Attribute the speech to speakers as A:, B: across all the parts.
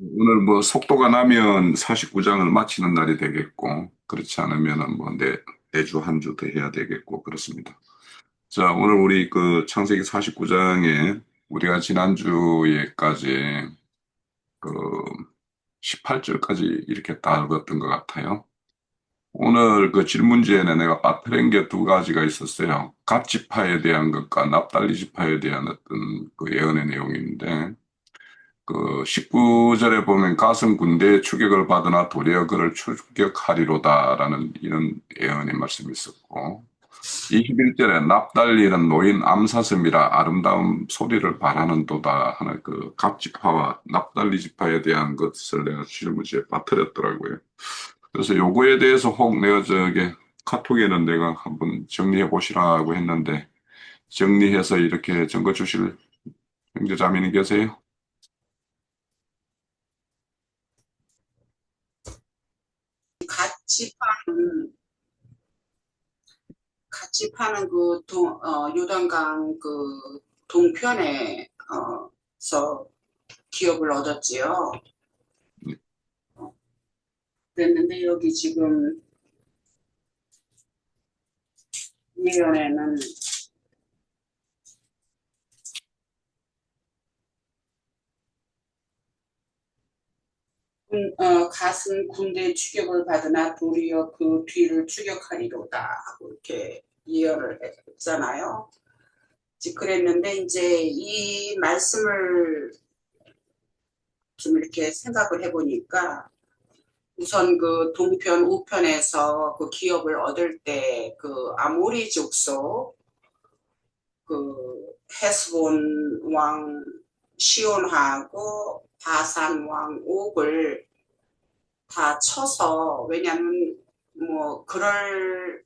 A: 오늘 뭐 속도가 나면 49장을 마치는 날이 되겠고, 그렇지 않으면은 뭐 내주 한 주 더 해야 되겠고, 그렇습니다. 자, 오늘 우리 그 창세기 49장에 우리가 지난주에까지 그 18절까지 이렇게 다뤘던 것 같아요. 오늘 그 질문지에는 내가 빠뜨린 게 두 가지가 있었어요. 갓 지파에 대한 것과 납달리 지파에 대한 어떤 그 예언의 내용인데, 그 19절에 보면 가슴 군대의 추격을 받으나 도리어 그를 추격하리로다라는 이런 예언의 말씀이 있었고 21절에 납달리는 노인 암사슴이라 아름다운 소리를 바라는도다 하는 그 갑지파와 납달리 지파에 대한 것을 내가 실무지에 빠뜨렸더라고요. 그래서 요거에 대해서 혹 내가 저게 카톡에는 내가 한번 정리해 보시라고 했는데 정리해서 이렇게 적어 주실 형제자매님 계세요?
B: 같이 파는 같이 파는 그 요단강 그 동편에 서 기업을 얻었지요. 그랬는데 여기 지금 예언에는 가슴 군대 추격을 받으나 도리어 그 뒤를 추격하리로다 하고 이렇게 예언을 했잖아요. 그랬는데 이제 이 말씀을 좀 이렇게 생각을 해보니까 우선 그 동편 우편에서 그 기업을 얻을 때 그 아모리 족속 그 헤스본 왕 시온하고 바산 왕 옥을 다 쳐서, 왜냐하면 뭐 그럴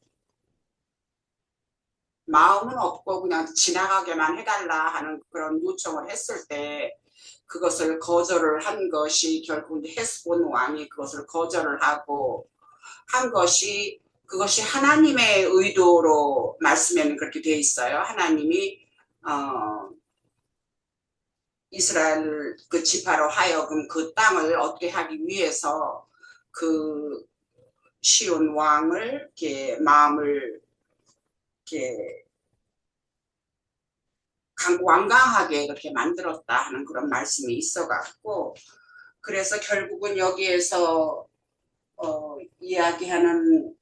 B: 마음은 없고 그냥 지나가게만 해달라 하는 그런 요청을 했을 때 그것을 거절을 한 것이 결국 헤스본 왕이 그것을 거절을 하고 한 것이, 그것이 하나님의 의도로 말씀에는 그렇게 돼 있어요. 하나님이 이스라엘 그 지파로 하여금 그 땅을 얻게 하기 위해서 그 시온 왕을 이렇게 마음을 이렇게 완강하게 그렇게 만들었다 하는 그런 말씀이 있어갖고, 그래서 결국은 여기에서 이야기하는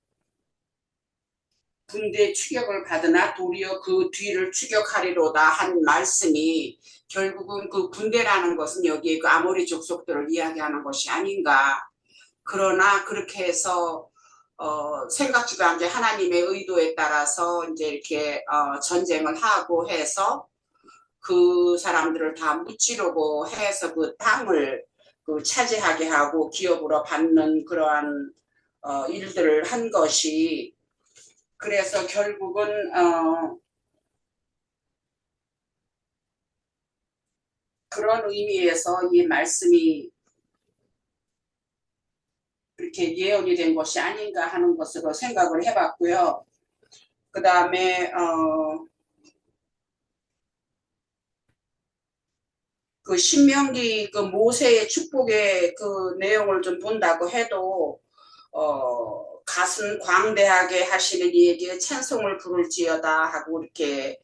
B: 군대 추격을 받으나 도리어 그 뒤를 추격하리로다 한 말씀이 결국은 그 군대라는 것은 여기에 그 아모리 족속들을 이야기하는 것이 아닌가. 그러나 그렇게 해서 생각지도 않게 하나님의 의도에 따라서 이제 이렇게 전쟁을 하고 해서 그 사람들을 다 무찌르고 해서 그 땅을 그 차지하게 하고 기업으로 받는 그러한 일들을 한 것이, 그래서 결국은 그런 의미에서 이 말씀이 그렇게 예언이 된 것이 아닌가 하는 것으로 생각을 해봤고요. 그 다음에 그 신명기 그 모세의 축복의 그 내용을 좀 본다고 해도 가슴 광대하게 하시는 이에게 찬송을 부를지어다 하고 이렇게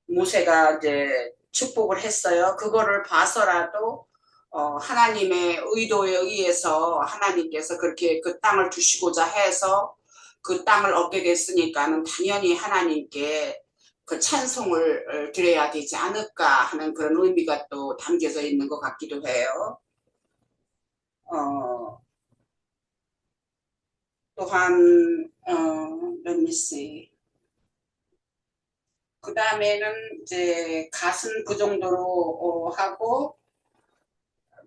B: 모세가 이제 축복을 했어요. 그거를 봐서라도 하나님의 의도에 의해서 하나님께서 그렇게 그 땅을 주시고자 해서 그 땅을 얻게 됐으니까는 당연히 하나님께 그 찬송을 드려야 되지 않을까 하는 그런 의미가 또 담겨져 있는 것 같기도 해요. 어, 또한 let me see. 그 다음에는 이제 가슴 그 정도로 하고,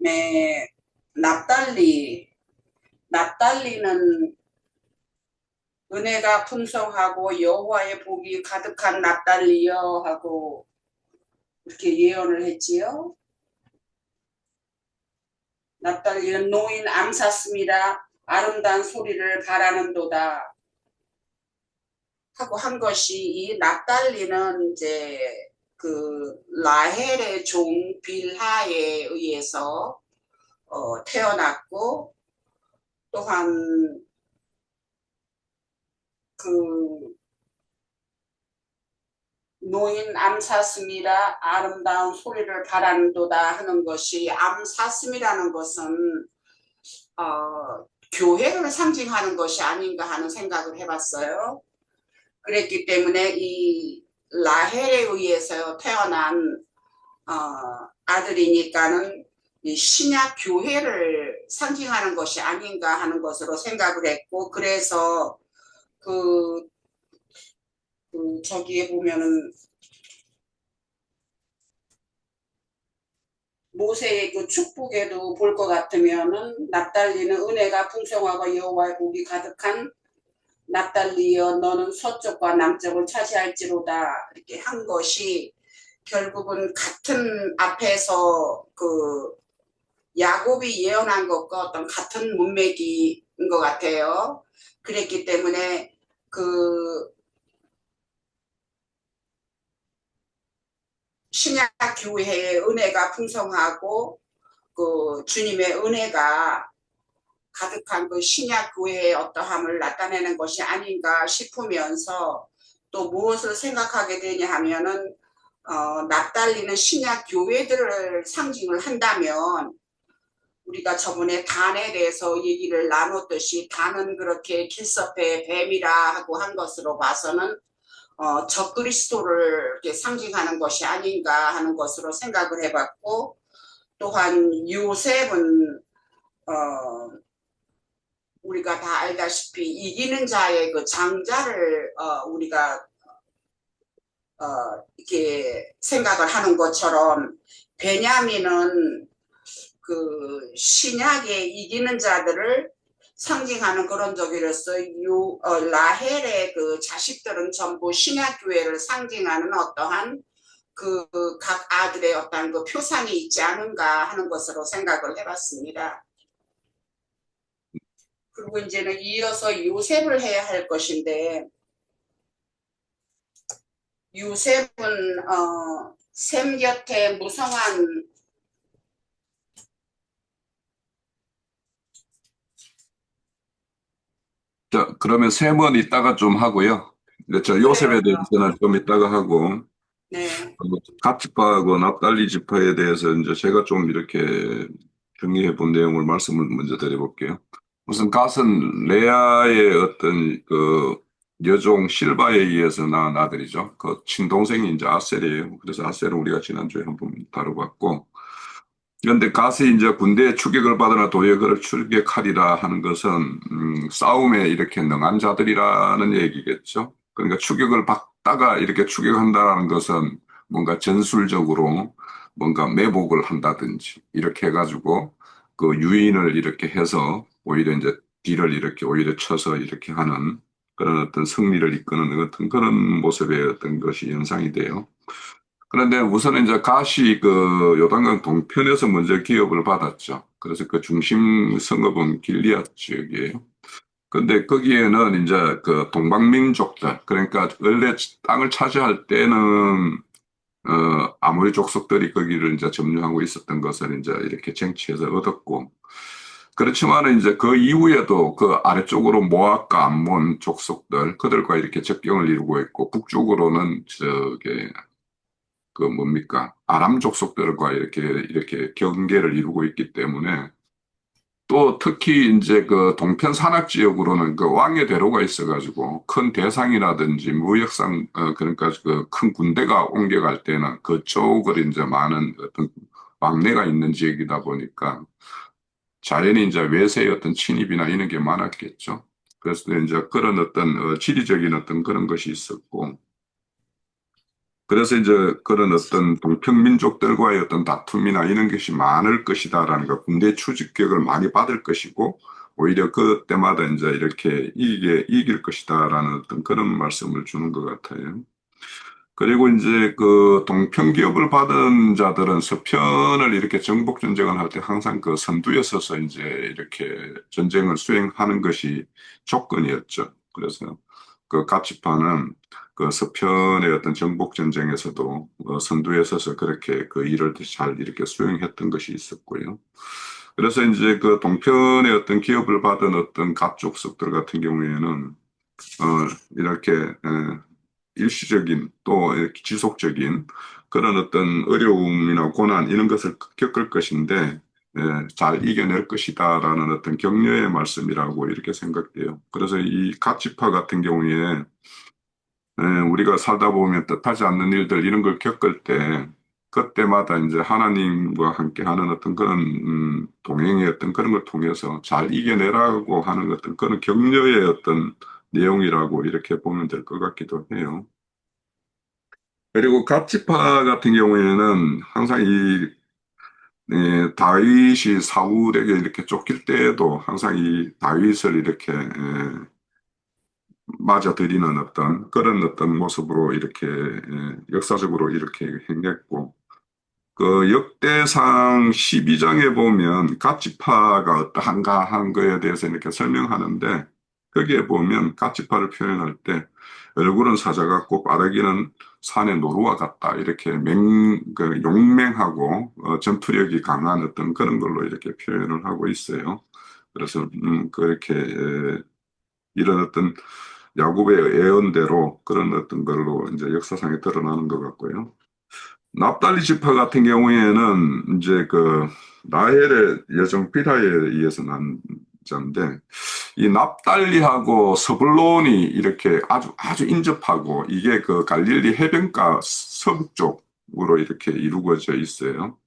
B: 네, 납달리. 납달리는 은혜가 풍성하고 여호와의 복이 가득한 납달리여 하고 이렇게 예언을 했지요. 납달리는 노인 암사슴이라 아름다운 소리를 바라는도다 하고 한 것이, 이 납달리는 이제 그 라헬의 종 빌하에 의해서 태어났고 또한 그 노인 암사슴이라 아름다운 소리를 바란도다 하는 것이 암사슴이라는 것은 교회를 상징하는 것이 아닌가 하는 생각을 해봤어요. 그랬기 때문에 이 라헬에 의해서 태어난 아들이니까는 이 신약 교회를 상징하는 것이 아닌가 하는 것으로 생각을 했고, 그래서 그, 저기에 보면은 모세의 그 축복에도 볼 것 같으면은 납달리는 은혜가 풍성하고 여호와의 복이 가득한 납달리여 너는 서쪽과 남쪽을 차지할지로다 이렇게 한 것이 결국은 같은 앞에서 그 야곱이 예언한 것과 어떤 같은 문맥인 것 같아요. 그랬기 때문에 그 신약 교회의 은혜가 풍성하고 그 주님의 은혜가 가득한 그 신약 교회의 어떠함을 나타내는 것이 아닌가 싶으면서 또 무엇을 생각하게 되냐 하면은 납달리는 신약 교회들을 상징을 한다면 우리가 저번에 단에 대해서 얘기를 나눴듯이 단은 그렇게 길섭의 뱀이라 하고 한 것으로 봐서는 적그리스도를 이렇게 상징하는 것이 아닌가 하는 것으로 생각을 해봤고 또한 요셉은 우리가 다 알다시피 이기는 자의 그 장자를 우리가 이렇게 생각을 하는 것처럼 베냐민은 그 신약의 이기는 자들을 상징하는 그런 적이로서 라헬의 그 자식들은 전부 신약 교회를 상징하는 어떠한 그 각 아들의 어떤 그 표상이 있지 않은가 하는 것으로 생각을 해봤습니다. 그리고 이제는 이어서 요셉을 해야 할 것인데 요셉은 셈 곁에 무성한
A: 자, 그러면 셈은 이따가 좀 하고요. 근데 저
B: 그래요.
A: 요셉에 대해서는 좀 이따가 하고,
B: 네,
A: 갓 지파하고 납달리 지파에 대해서 이제 제가 좀 이렇게 정리해 본 내용을 말씀을 먼저 드려볼게요. 우선 갓은 레아의 어떤 그 여종 실바에 의해서 낳은 아들이죠. 그 친동생이 이제 아셀이에요. 그래서 아셀은 우리가 지난주에 한번 다뤄봤고, 그런데 가서 이제 군대에 추격을 받으나 도리어 그를 추격하리라 하는 것은 싸움에 이렇게 능한 자들이라는 얘기겠죠. 그러니까 추격을 받다가 이렇게 추격한다는 것은 뭔가 전술적으로 뭔가 매복을 한다든지 이렇게 해가지고 그 유인을 이렇게 해서 오히려 이제 뒤를 이렇게 오히려 쳐서 이렇게 하는 그런 어떤 승리를 이끄는 어떤 그런 모습의 어떤 것이 연상이 돼요. 그런데 우선은 이제 가시 그 요단강 동편에서 먼저 기업을 받았죠. 그래서 그 중심 성읍은 길리앗 지역이에요. 근데 거기에는 이제 그 동방민족들, 그러니까 원래 땅을 차지할 때는 아모리 족속들이 거기를 이제 점령하고 있었던 것을 이제 이렇게 쟁취해서 얻었고, 그렇지만은 이제 그 이후에도 그 아래쪽으로 모압과 암몬 족속들, 그들과 이렇게 접경을 이루고 있고, 북쪽으로는 저게 그 뭡니까? 아람 족속들과 이렇게 경계를 이루고 있기 때문에 또 특히 이제 그 동편 산악 지역으로는 그 왕의 대로가 있어가지고 큰 대상이라든지 무역상 그러니까 그 큰 군대가 옮겨갈 때는 그쪽을 이제 많은 어떤 왕래가 있는 지역이다 보니까 자연히 이제 외세의 어떤 침입이나 이런 게 많았겠죠. 그래서 이제 그런 어떤 지리적인 어떤 그런 것이 있었고 그래서 이제 그런 어떤 동평민족들과의 어떤 다툼이나 이런 것이 많을 것이다라는 거, 군대 추직격을 많이 받을 것이고, 오히려 그때마다 이제 이렇게 이길 것이다라는 어떤 그런 말씀을 주는 것 같아요. 그리고 이제 그 동평기업을 받은 자들은 서편을 이렇게 정복 전쟁을 할 때 항상 그 선두에 서서 이제 이렇게 전쟁을 수행하는 것이 조건이었죠. 그래서 그 갑지파는 그 서편의 어떤 정복 전쟁에서도 선두에 서서 그렇게 그 일을 잘 이렇게 수행했던 것이 있었고요. 그래서 이제 그 동편의 어떤 기업을 받은 어떤 가족석들 같은 경우에는 이렇게 일시적인 또 이렇게 지속적인 그런 어떤 어려움이나 고난 이런 것을 겪을 것인데 잘 이겨낼 것이다라는 어떤 격려의 말씀이라고 이렇게 생각돼요. 그래서 이 가치파 같은 경우에 우리가 살다 보면 뜻하지 않는 일들 이런 걸 겪을 때 그때마다 이제 하나님과 함께 하는 어떤 그런 동행의 어떤 그런 걸 통해서 잘 이겨내라고 하는 어떤 그런 격려의 어떤 내용이라고 이렇게 보면 될 것 같기도 해요. 그리고 가치파 같은 경우에는 항상 이 다윗이 사울에게 이렇게 쫓길 때에도 항상 이 다윗을 이렇게 맞아들이는 어떤 그런 어떤 모습으로 이렇게 역사적으로 이렇게 행했고 그 역대상 12장에 보면 가치파가 어떠한가 하는 거에 대해서 이렇게 설명하는데 거기에 보면 가치파를 표현할 때 얼굴은 사자 같고 빠르기는 산의 노루와 같다 이렇게 용맹하고 전투력이 강한 어떤 그런 걸로 이렇게 표현을 하고 있어요. 그래서 그렇게 이런 어떤 야곱의 예언대로 그런 어떤 걸로 이제 역사상에 드러나는 것 같고요. 납달리 지파 같은 경우에는 이제 그 라헬의 여종 빌하에 의해서 난 자인데 이 납달리하고 서불론이 이렇게 아주 인접하고 이게 그 갈릴리 해변가 서북쪽으로 이렇게 이루어져 있어요.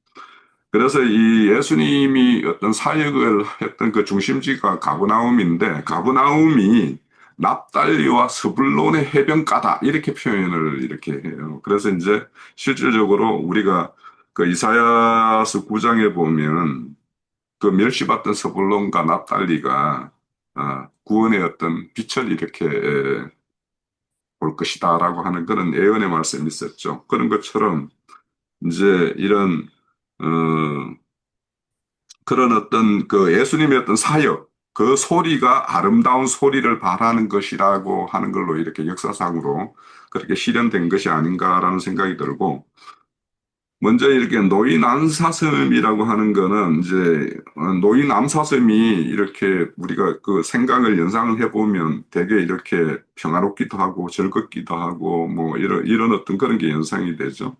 A: 그래서 이 예수님이 어떤 사역을 했던 그 중심지가 가브나움인데 가브나움이 납달리와 스불론의 해변가다 이렇게 표현을 이렇게 해요. 그래서 이제 실질적으로 우리가 그 이사야서 9장에 보면 그 멸시받던 스불론과 납달리가 구원의 어떤 빛을 이렇게 볼 것이다라고 하는 그런 예언의 말씀이 있었죠. 그런 것처럼 이제 이런 어, 그런 어떤 그 예수님의 어떤 사역, 그 소리가 아름다운 소리를 바라는 것이라고 하는 걸로 이렇게 역사상으로 그렇게 실현된 것이 아닌가라는 생각이 들고, 먼저 이렇게 노인 암사슴이라고 하는 거는 이제 노인 암사슴이 이렇게 우리가 그 생각을 연상을 해보면 되게 이렇게 평화롭기도 하고 즐겁기도 하고 뭐 이런 어떤 그런 게 연상이 되죠.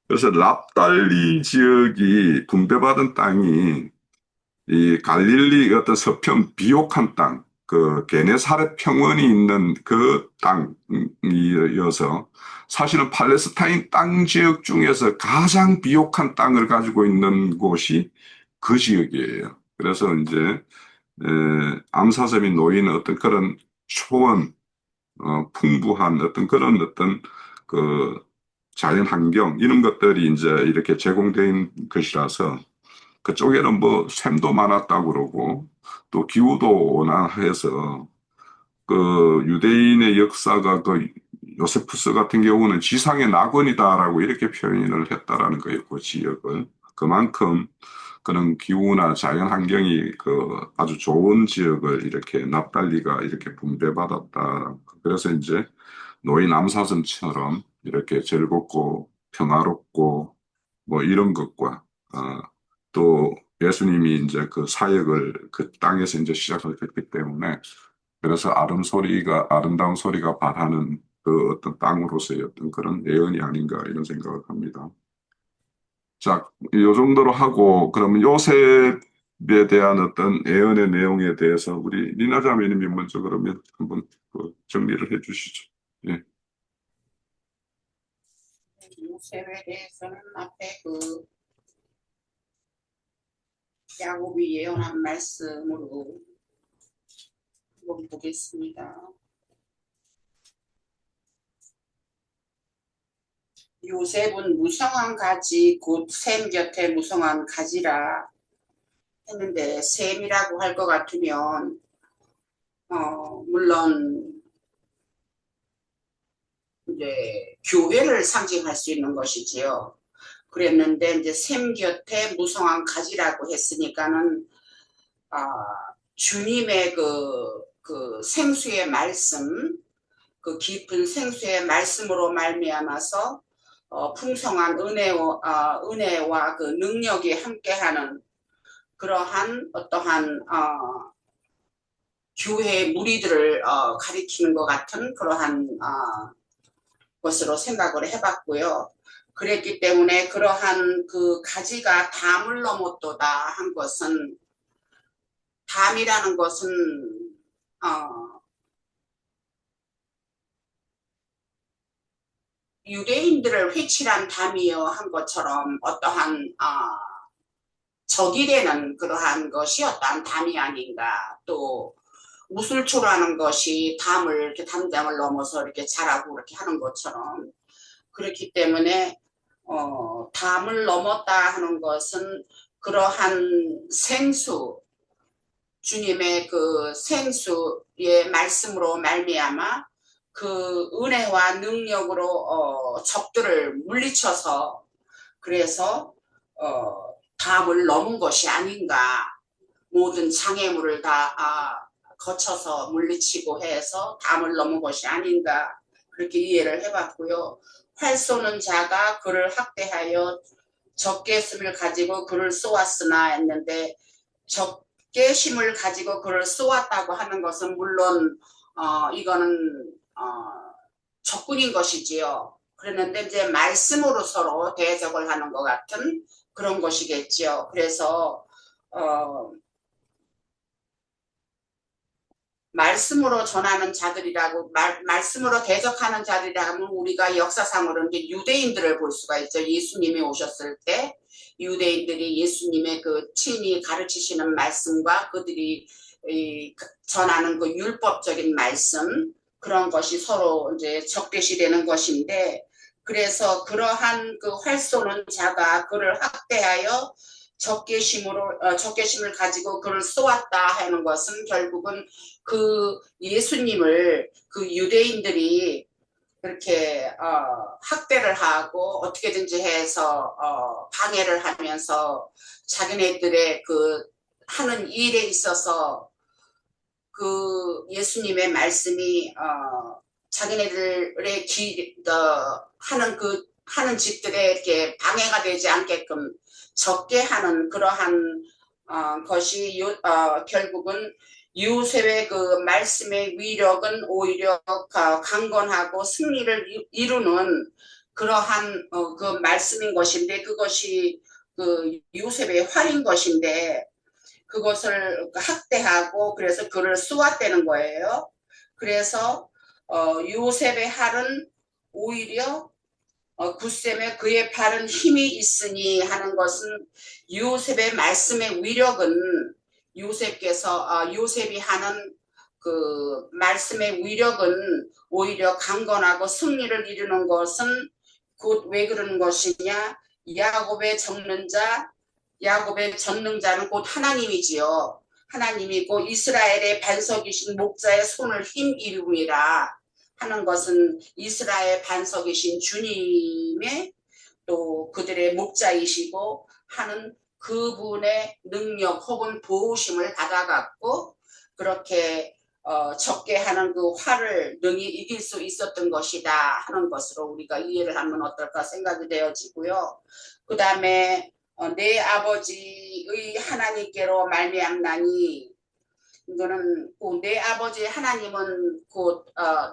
A: 그래서 랍달리 지역이 분배받은 땅이 이 갈릴리 어떤 서편 비옥한 땅, 그 게네사렛 평원이 있는 그 땅이어서 사실은 팔레스타인 땅 지역 중에서 가장 비옥한 땅을 가지고 있는 곳이 그 지역이에요. 그래서 이제 암사점이 놓이는 어떤 그런 초원, 풍부한 어떤 그런 어떤 그 자연 환경 이런 것들이 이제 이렇게 제공된 것이라서 그쪽에는 뭐 샘도 많았다고 그러고 또 기후도 온화해서 그 유대인의 역사가 그 요세푸스 같은 경우는 지상의 낙원이다라고 이렇게 표현을 했다라는 거예요. 그 지역을. 그만큼 그런 기후나 자연 환경이 그 아주 좋은 지역을 이렇게 납달리가 이렇게 분배받았다. 그래서 이제 노인 암사슴처럼 이렇게 즐겁고 평화롭고 뭐 이런 것과 또 예수님이 이제 그 사역을 그 땅에서 이제 시작했기 때문에 그래서 아름다운 소리가 발하는 그 어떤 땅으로서의 어떤 그런 예언이 아닌가 이런 생각을 합니다. 자, 요 정도로 하고 그러면 요셉에 대한 어떤 예언의 내용에 대해서 우리 리나 자매님이 먼저 그러면 한번 그 정리를 해 주시죠. 예.
B: 요셉에 대해서는 앞에 그 야곱이 예언한 말씀으로 한번 보겠습니다. 요셉은 무성한 가지 곧 샘 곁에 무성한 가지라 했는데 샘이라고 할 것 같으면 물론 이제 교회를 상징할 수 있는 것이지요. 그랬는데 이제 샘 곁에 무성한 가지라고 했으니까는 주님의 그 생수의 말씀, 그 깊은 생수의 말씀으로 말미암아서 풍성한 은혜와 그 능력이 함께하는 그러한 어떠한 교회 무리들을 가리키는 것 같은 그러한 것으로 생각을 해봤고요. 그랬기 때문에 그러한 그 가지가 담을 넘었도다 한 것은, 담이라는 것은 유대인들을 회칠한 담이여 한 것처럼 어떠한 적이 되는 그러한 것이 어떠한 담이 아닌가. 또 무술초라는 것이 담을 이렇게 담장을 넘어서 이렇게 자라고 이렇게 하는 것처럼, 그렇기 때문에 담을 넘었다 하는 것은 그러한 생수, 주님의 그 생수의 말씀으로 말미암아 그 은혜와 능력으로 적들을 물리쳐서, 그래서 담을 넘은 것이 아닌가. 모든 장애물을 다 거쳐서 물리치고 해서 담을 넘은 것이 아닌가, 그렇게 이해를 해봤고요. 활 쏘는 자가 그를 학대하여 적게 힘을 가지고 그를 쏘았으나 했는데, 적게 힘을 가지고 그를 쏘았다고 하는 것은 물론 이거는 적군인 것이지요. 그랬는데 이제 말씀으로 서로 대적을 하는 것 같은 그런 것이겠지요. 그래서 말씀으로 전하는 자들이라고, 말씀으로 대적하는 자들이라면 우리가 역사상으로는 유대인들을 볼 수가 있죠. 예수님이 오셨을 때 유대인들이 예수님의 그 친히 가르치시는 말씀과 그들이 전하는 그 율법적인 말씀, 그런 것이 서로 이제 적대시 되는 것인데, 그래서 그러한 그 활 쏘는 자가 그를 학대하여 적개심을 가지고 그를 쏘았다 하는 것은 결국은 그 예수님을 그 유대인들이 그렇게 학대를 하고 어떻게든지 해서 방해를 하면서 자기네들의 그 하는 일에 있어서 그 예수님의 말씀이 자기네들의 하는 집들에 이렇게 방해가 되지 않게끔 적게 하는 그러한 것이 결국은 요셉의 그 말씀의 위력은 오히려 강건하고 승리를 이루는 그러한 그 말씀인 것인데, 그것이 그 요셉의 활인 것인데, 그것을 학대하고 그래서 그를 쏘았다는 거예요. 그래서 요셉의 활은 오히려 굳셈에 그의 팔은 힘이 있으니 하는 것은, 요셉의 말씀의 위력은 요셉이 하는 그 말씀의 위력은 오히려 강건하고 승리를 이루는 것은 곧 왜 그러는 것이냐, 야곱의 전능자는 곧 하나님이지요. 하나님이고 이스라엘의 반석이신 목자의 손을 힘입음이라 하는 것은 이스라엘 반석이신 주님의 또 그들의 목자이시고 하는 그분의 능력 혹은 보호심을 받아갖고 그렇게 적게 하는 그 화를 능히 이길 수 있었던 것이다 하는 것으로 우리가 이해를 하면 어떨까 생각이 되어지고요. 그 다음에 내 아버지의 하나님께로 말미암나니, 이거는 내 아버지 하나님은 곧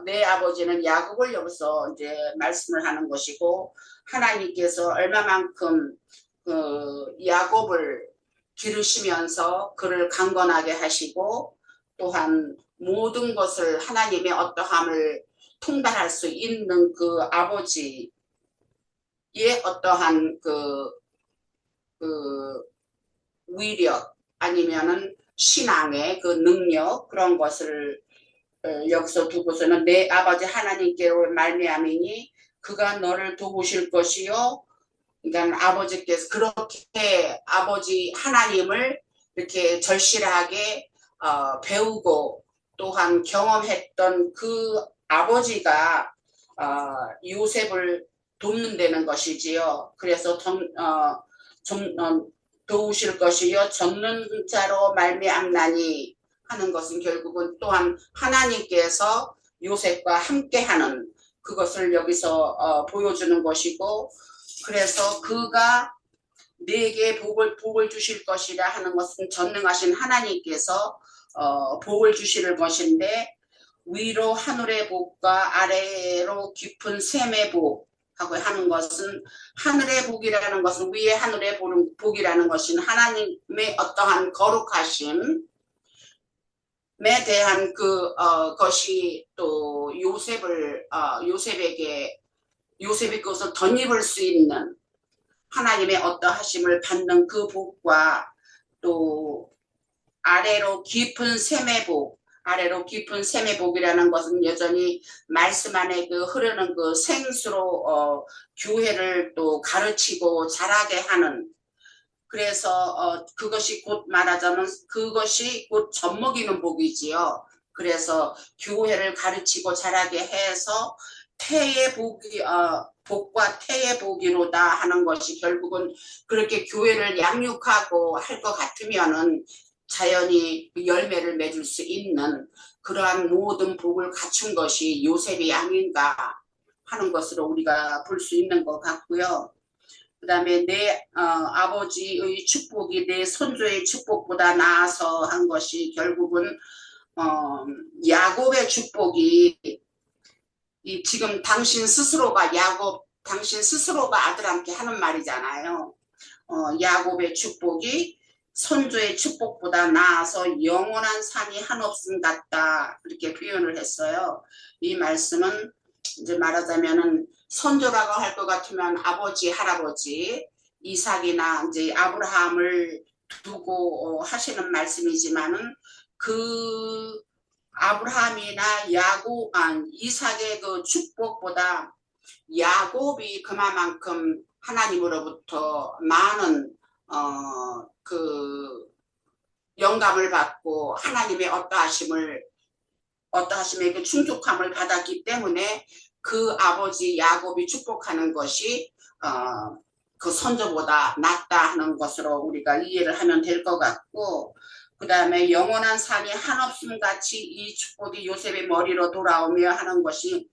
B: 내 아버지는 야곱을 여기서 이제 말씀을 하는 것이고, 하나님께서 얼마만큼 그 야곱을 기르시면서 그를 강건하게 하시고, 또한 모든 것을 하나님의 어떠함을 통달할 수 있는 그 아버지의 어떠한 그 위력 아니면은 신앙의 그 능력, 그런 것을 여기서 두고서는 내 아버지 하나님께로 말미암이니 그가 너를 도우실 것이요. 그러니까 아버지께서 그렇게 아버지 하나님을 이렇게 절실하게 배우고 또한 경험했던 그 아버지가 요셉을 돕는다는 것이지요. 그래서 도우실 것이요 전능 자로 말미암나니 하는 것은 결국은 또한 하나님께서 요셉과 함께하는 그것을 여기서 보여주는 것이고, 그래서 그가 내게 복을 주실 것이라 하는 것은 전능하신 하나님께서 복을 주실 것인데 위로 하늘의 복과 아래로 깊은 샘의 복 하고 하는 것은 하늘의 복이라는 것은 위에 하늘의 복이라는 것은 하나님의 어떠한 거룩하심에 대한 것이 또 요셉이 그것을 덧입을 수 있는 하나님의 어떠하심을 받는 그 복과 또 아래로 깊은 샘의 복, 아래로 깊은 샘의 복이라는 것은 여전히 말씀 안에 흐르는 생수로 교회를 또 가르치고 자라게 하는, 그래서 그것이 곧 말하자면 그것이 곧 젖먹이는 복이지요. 그래서 교회를 가르치고 자라게 해서 태의 복과 태의 복이로다 하는 것이 결국은 그렇게 교회를 양육하고 할 것 같으면은 자연히 열매를 맺을 수 있는 그러한 모든 복을 갖춘 것이 요셉이 아닌가 하는 것으로 우리가 볼 수 있는 것 같고요. 그 다음에 내 아버지의 축복이 내 손주의 축복보다 나아서 한 것이 결국은 야곱의 축복이 지금 당신 스스로가 아들한테 하는 말이잖아요. 야곱의 축복이 손주의 축복보다 나아서 영원한 산이 한없음 같다 그렇게 표현을 했어요. 이 말씀은 이제 말하자면은 선조라고 할 것 같으면 아버지, 할아버지 이삭이나 이제 아브라함을 두고 하시는 말씀이지만은 그 아브라함이나 이삭의 그 축복보다 야곱이 그만큼 하나님으로부터 많은 그 영감을 받고 하나님의 어떠하심의 그 충족함을 받았기 때문에 그 아버지 야곱이 축복하는 것이 그 선조보다 낫다 하는 것으로 우리가 이해를 하면 될 것 같고, 그 다음에 영원한 산이 한없음 같이 이 축복이 요셉의 머리로 돌아오며 하는 것이,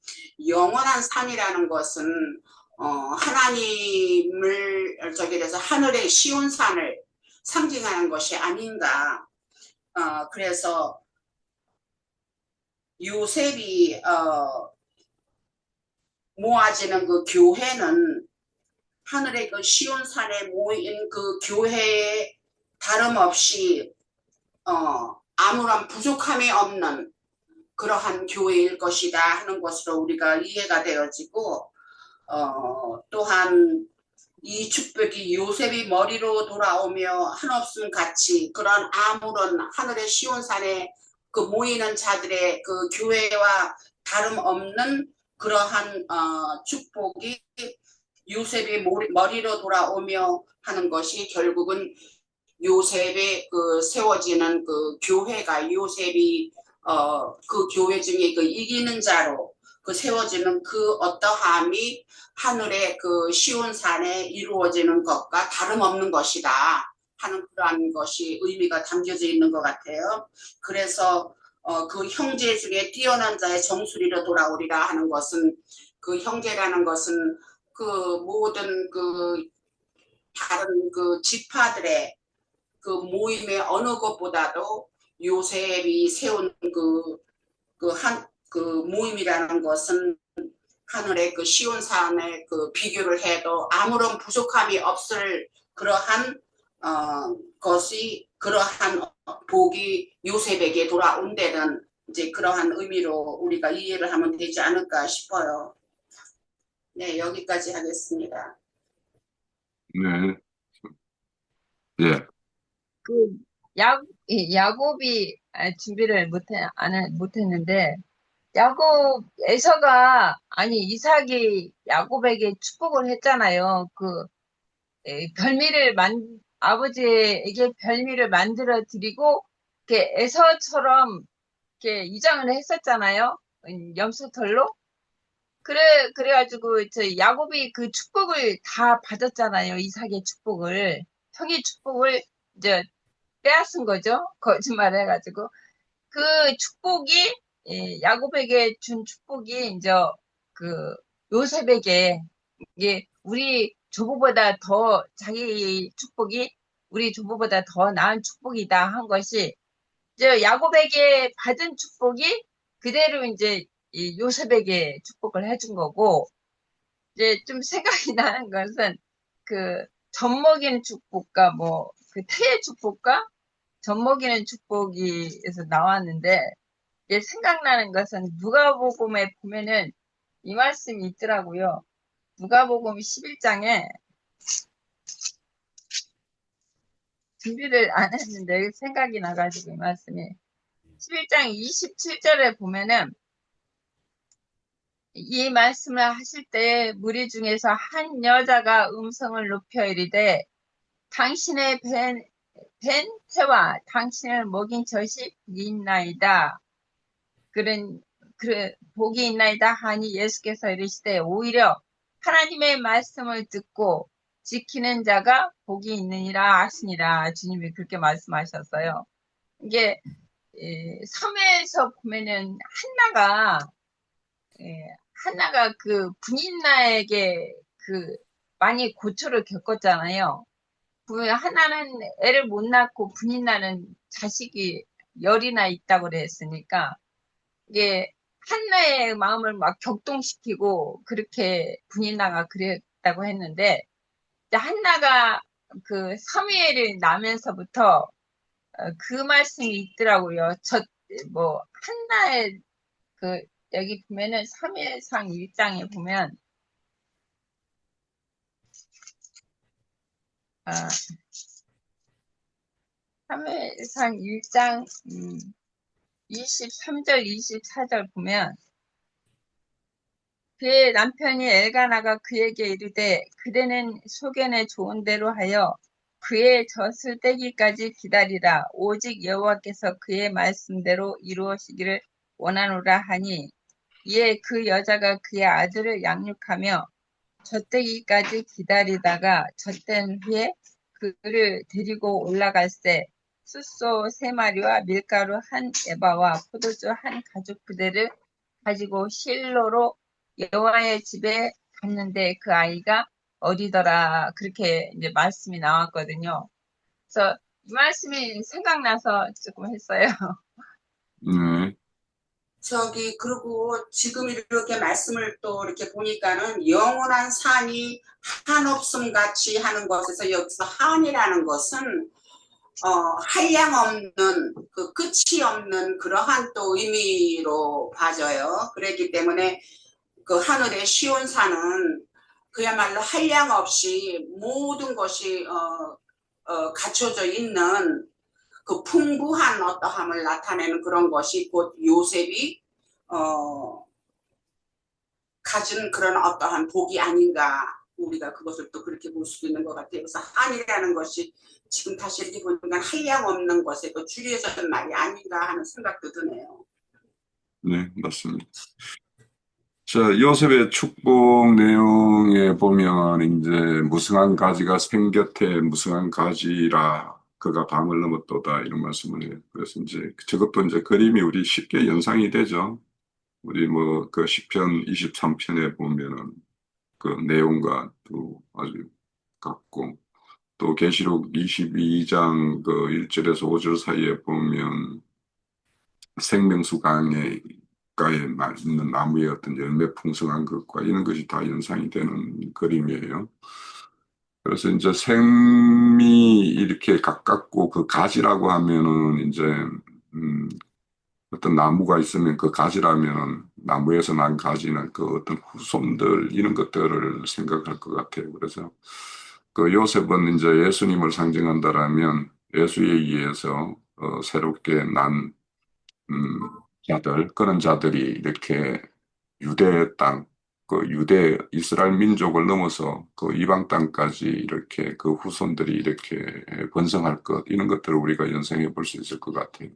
B: 영원한 산이라는 것은 하나님을 그래서 하늘의 시온 산을 상징하는 것이 아닌가. 그래서 요셉이 모아지는 그 교회는 하늘의 그 시온 산에 모인 그 교회에 다름없이 아무런 부족함이 없는 그러한 교회일 것이다 하는 것으로 우리가 이해가 되어지고, 또한 이 축복이 요셉이 머리로 돌아오며 한없음 같이 그런 아무런 하늘의 시온산에 그 모이는 자들의 그 교회와 다름없는 그러한 축복이 요셉이 머리로 돌아오며 하는 것이 결국은 요셉의 그 세워지는 그 교회가 요셉이 그 교회 중에 그 이기는 자로 그 세워지는 그 어떠함이 하늘의 그 시온산에 이루어지는 것과 다름없는 것이다 하는 그러한 것이 의미가 담겨져 있는 것 같아요. 그래서 그 형제 중에 뛰어난 자의 정수리로 돌아오리라 하는 것은, 그 형제라는 것은 그 모든 그 다른 그 지파들의 그 모임의 어느 것보다도 요셉이 세운 그 모임이라는 것은 하늘의 그 시온산에 그 비교를 해도 아무런 부족함이 없을 그러한 것이, 그러한 복이 요셉에게 돌아온 데는 이제 그러한 의미로 우리가 이해를 하면 되지 않을까 싶어요. 네, 여기까지 하겠습니다.
A: 네. 예.
C: 그 야곱이 준비를 못했는데, 이삭이 야곱에게 축복을 했잖아요. 아버지에게 별미를 만들어 드리고, 이렇게 에서처럼 이렇게 위장을 했었잖아요. 염소털로. 그래가지고, 야곱이 그 축복을 다 받았잖아요. 이삭의 축복을. 형의 축복을 이제 빼앗은 거죠. 거짓말 해가지고. 그 축복이, 야곱에게 준 축복이 이제 요셉에게, 이게 우리 조부보다 더 자기 축복이 우리 조부보다 더 나은 축복이다 한 것이 이제 야곱에게 받은 축복이 그대로 이제 이 요셉에게 축복을 해준 거고 이제 좀 생각이 나는 것은 그 젖먹이는 축복과 뭐 그 태의 축복과 젖먹이는 축복이에서 나왔는데 이제 생각나는 것은 누가복음에 보면은 이 말씀이 있더라고요. 누가복음 11장에 준비를 안 했는데 생각이 나가지고 이 말씀이 11장 27절에 보면은 이 말씀을 하실 때 무리 중에서 한 여자가 음성을 높여 이르되 당신의 벤 태와 당신을 먹인 젖이 복이 있나이다. 복이 있나이다 하니 예수께서 이르시되 오히려 하나님의 말씀을 듣고 지키는 자가 복이 있느니라 하시니라. 주님이 그렇게 말씀하셨어요. 이게 섬에서 보면은 한나가 그 분인나에게 그 많이 고초를 겪었잖아요. 하나는 애를 못 낳고 분인나는 자식이 열이나 있다고 그랬으니까 이게 한나의 마음을 막 격동시키고 그렇게 분인나가 그랬다고 했는데 한나가 그 사무엘을 낳으면서부터 그 말씀이 있더라고요. 뭐 한나의 그 여기 보면은 3일상 1장에 보면 아, 3일상 1장 23절 24절 보면 그의 남편이 엘가나가 그에게 이르되 그대는 소견에 좋은 대로 하여 그의 젖을 떼기까지 기다리라. 오직 여호와께서 그의 말씀대로 이루어지기를 원하노라 하니 이에 그 여자가 그의 아들을 양육하며 젖대기까지 기다리다가 젖된 후에 그를 데리고 올라갈새 숫소 3마리와 밀가루 1에바와 포도주 1가죽부대를 가지고 실로로 여호와의 집에 갔는데 그 아이가 어리더라. 그렇게 이제 말씀이 나왔거든요. 그래서 이 말씀이 생각나서 조금 했어요.
A: 네.
B: 그리고 지금 이렇게 말씀을 또 이렇게 보니까는 영원한 산이 한없음 같이 하는 것에서 여기서 한이라는 것은 한량 없는 그 끝이 없는 그러한 또 의미로 봐져요. 그렇기 때문에 그 하늘의 시온산은 그야말로 한량 없이 모든 것이 갖춰져 있는 그 풍부한 어떠함을 나타내는 그런 것이 곧 요셉이 가진 그런 어떠한 복이 아닌가. 우리가 그것을 또 그렇게 볼 수 있는 것 같아요. 그래서 한이라는 것이 지금 다시 이렇게 보니까 한량 없는 것에 또 줄여서는 말이 아닌가 하는 생각도 드네요.
A: 네, 맞습니다. 자, 요셉의 축복 내용에 보면 이제 무성한 가지가 생곁에 무성한 가지라 그가 강을 넘었도다 이런 말씀을 해요. 그래서 이제 저것도 이제 그림이 우리 쉽게 연상이 되죠. 우리 뭐 그 시편 23편에 보면은 그 내용과 또 아주 같고 또 계시록 22장 그 1절에서 5절 사이에 보면 생명수 강가에 있는 나무의 어떤 열매 풍성한 것과 이런 것이 다 연상이 되는 그림이에요. 그래서 이제 생이 이렇게 가깝고 그 가지라고 하면은 이제 어떤 나무가 있으면 그 가지라면은 나무에서 난 가지는 그 어떤 후손들 이런 것들을 생각할 것 같아요. 그래서 그 요셉은 이제 예수님을 상징한다라면 예수에 의해서 새롭게 난 그런 자들이 이렇게 유대 땅, 그 유대 이스라엘 민족을 넘어서 그 이방 땅까지 이렇게 그 후손들이 이렇게 번성할 것, 이런 것들을 우리가 연상해 볼 수 있을 것 같아요.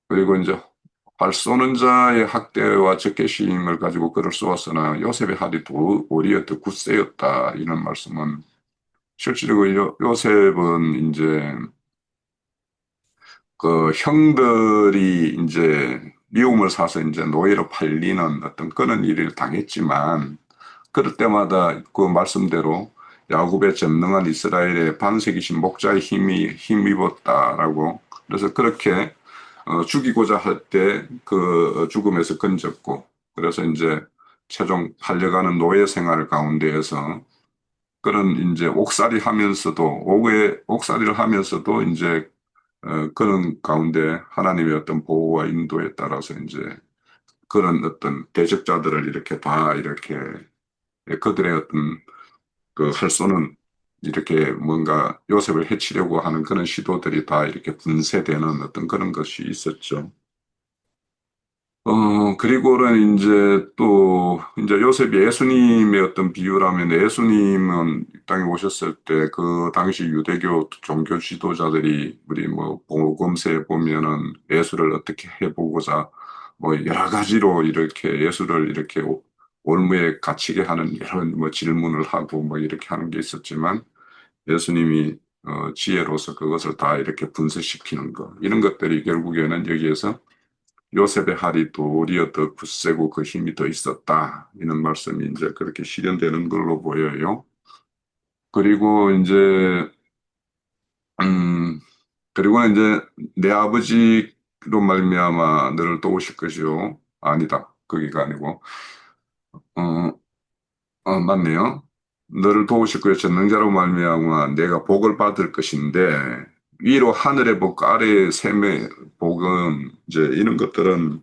A: 그리고 이제 활 쏘는 자의 학대와 적개심을 가지고 글을 쏘았으나 요셉의 할이 도리어 더 굳세였다. 이런 말씀은 실제로 요셉은 이제 그 형들이 이제 미움을 사서 이제 노예로 팔리는 어떤 그런 일을 당했지만 그럴 때마다 그 말씀대로 야곱의 전능한 이스라엘의 반석이신 목자의 힘이 힘입었다라고. 그래서 그렇게 죽이고자 할 때 그 죽음에서 건졌고, 그래서 이제 최종 달려가는 노예 생활 가운데에서 그런 이제 옥살이 하면서도 옥살이를 하면서도 이제 그런 가운데 하나님의 어떤 보호와 인도에 따라서 이제 그런 어떤 대적자들을 이렇게 다 이렇게 그들의 어떤 그 할 수는 이렇게 뭔가 요셉을 해치려고 하는 그런 시도들이 다 이렇게 분쇄되는 어떤 그런 것이 있었죠. 그리고는 이제 또, 이제 요셉이 예수님의 어떤 비유라면 예수님은 이 땅에 오셨을 때 그 당시 유대교 종교 지도자들이 우리 뭐 복음서에 보면은 예수를 어떻게 해보고자 뭐 여러 가지로 이렇게 예수를 이렇게 올무에 갇히게 하는 이런 뭐 질문을 하고 뭐 이렇게 하는 게 있었지만 예수님이 지혜로서 그것을 다 이렇게 분석시키는 것, 이런 것들이 결국에는 여기에서 요셉의 할이 도리어 더 굳세고 그 힘이 더 있었다. 이런 말씀이 이제 그렇게 실현되는 걸로 보여요. 그리고 이제, 음, 그리고는 이제 내 아버지로 말미암아 너를 도우실 것이요. 아니다. 거기가 아니고, 어, 맞네요. 너를 도우실 것이 전능자로 말미암아 내가 복을 받을 것인데, 위로 하늘의 복, 아래의 샘의 복은 이제 이런 것들은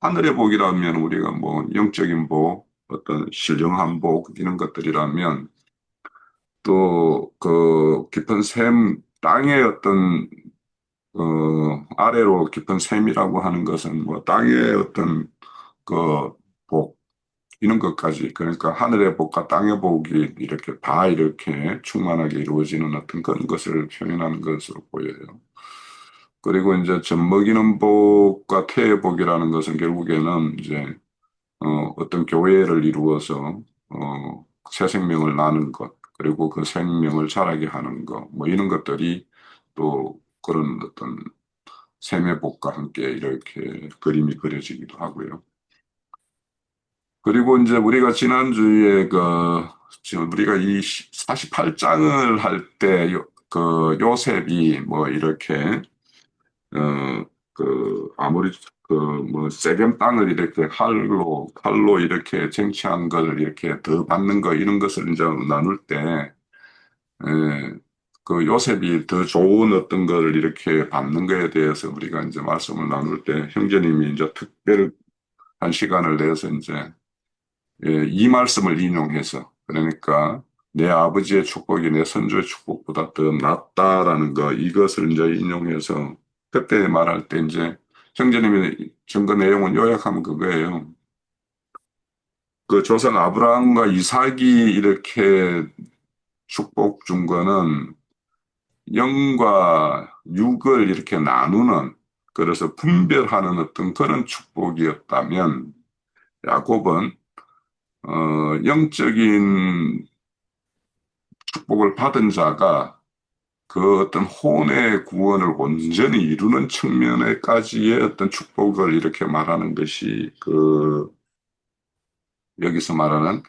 A: 하늘의 복이라면 우리가 뭐 영적인 복, 어떤 신령한 복 이런 것들이라면 또 그 깊은 샘, 땅의 어떤 아래로 깊은 샘이라고 하는 것은 뭐 땅의 어떤 그 복, 이런 것까지 그러니까 하늘의 복과 땅의 복이 이렇게 다 이렇게 충만하게 이루어지는 어떤 그런 것을 표현하는 것으로 보여요. 그리고 이제 젖먹이는 복과 태의 복이라는 것은 결국에는 이제 어떤 교회를 이루어서 새 생명을 나는 것, 그리고 그 생명을 자라게 하는 것, 뭐 이런 것들이 또 그런 어떤 샘의 복과 함께 이렇게 그림이 그려지기도 하고요. 그리고 이제 우리가 지난주에 지금 우리가 이 48장을 할 때 그 요셉이 뭐 이렇게 어, 아무리, 뭐, 세겜 땅을 이렇게 칼로 이렇게 쟁취한 걸 이렇게 더 받는 거, 이런 것을 이제 나눌 때, 에, 그 요셉이 더 좋은 어떤 걸 이렇게 받는 거에 대해서 우리가 이제 말씀을 나눌 때, 형제님이 이제 특별한 시간을 내서 이제, 이 말씀을 인용해서, 그러니까, 내 아버지의 축복이 내 선조의 축복보다 더 낫다라는 거, 이것을 이제 인용해서 그때 말할 때 이제 형제님이 증거 내용은 요약하면 그거예요. 그 조상 아브라함과 이삭이 이렇게 축복 준 거는 영과 육을 이렇게 나누는, 그래서 분별하는 어떤 그런 축복이었다면 야곱은 영적인 축복을 받은 자가 그 어떤 혼의 구원을 온전히 이루는 측면에까지의 어떤 축복을 이렇게 말하는 것이 여기서 말하는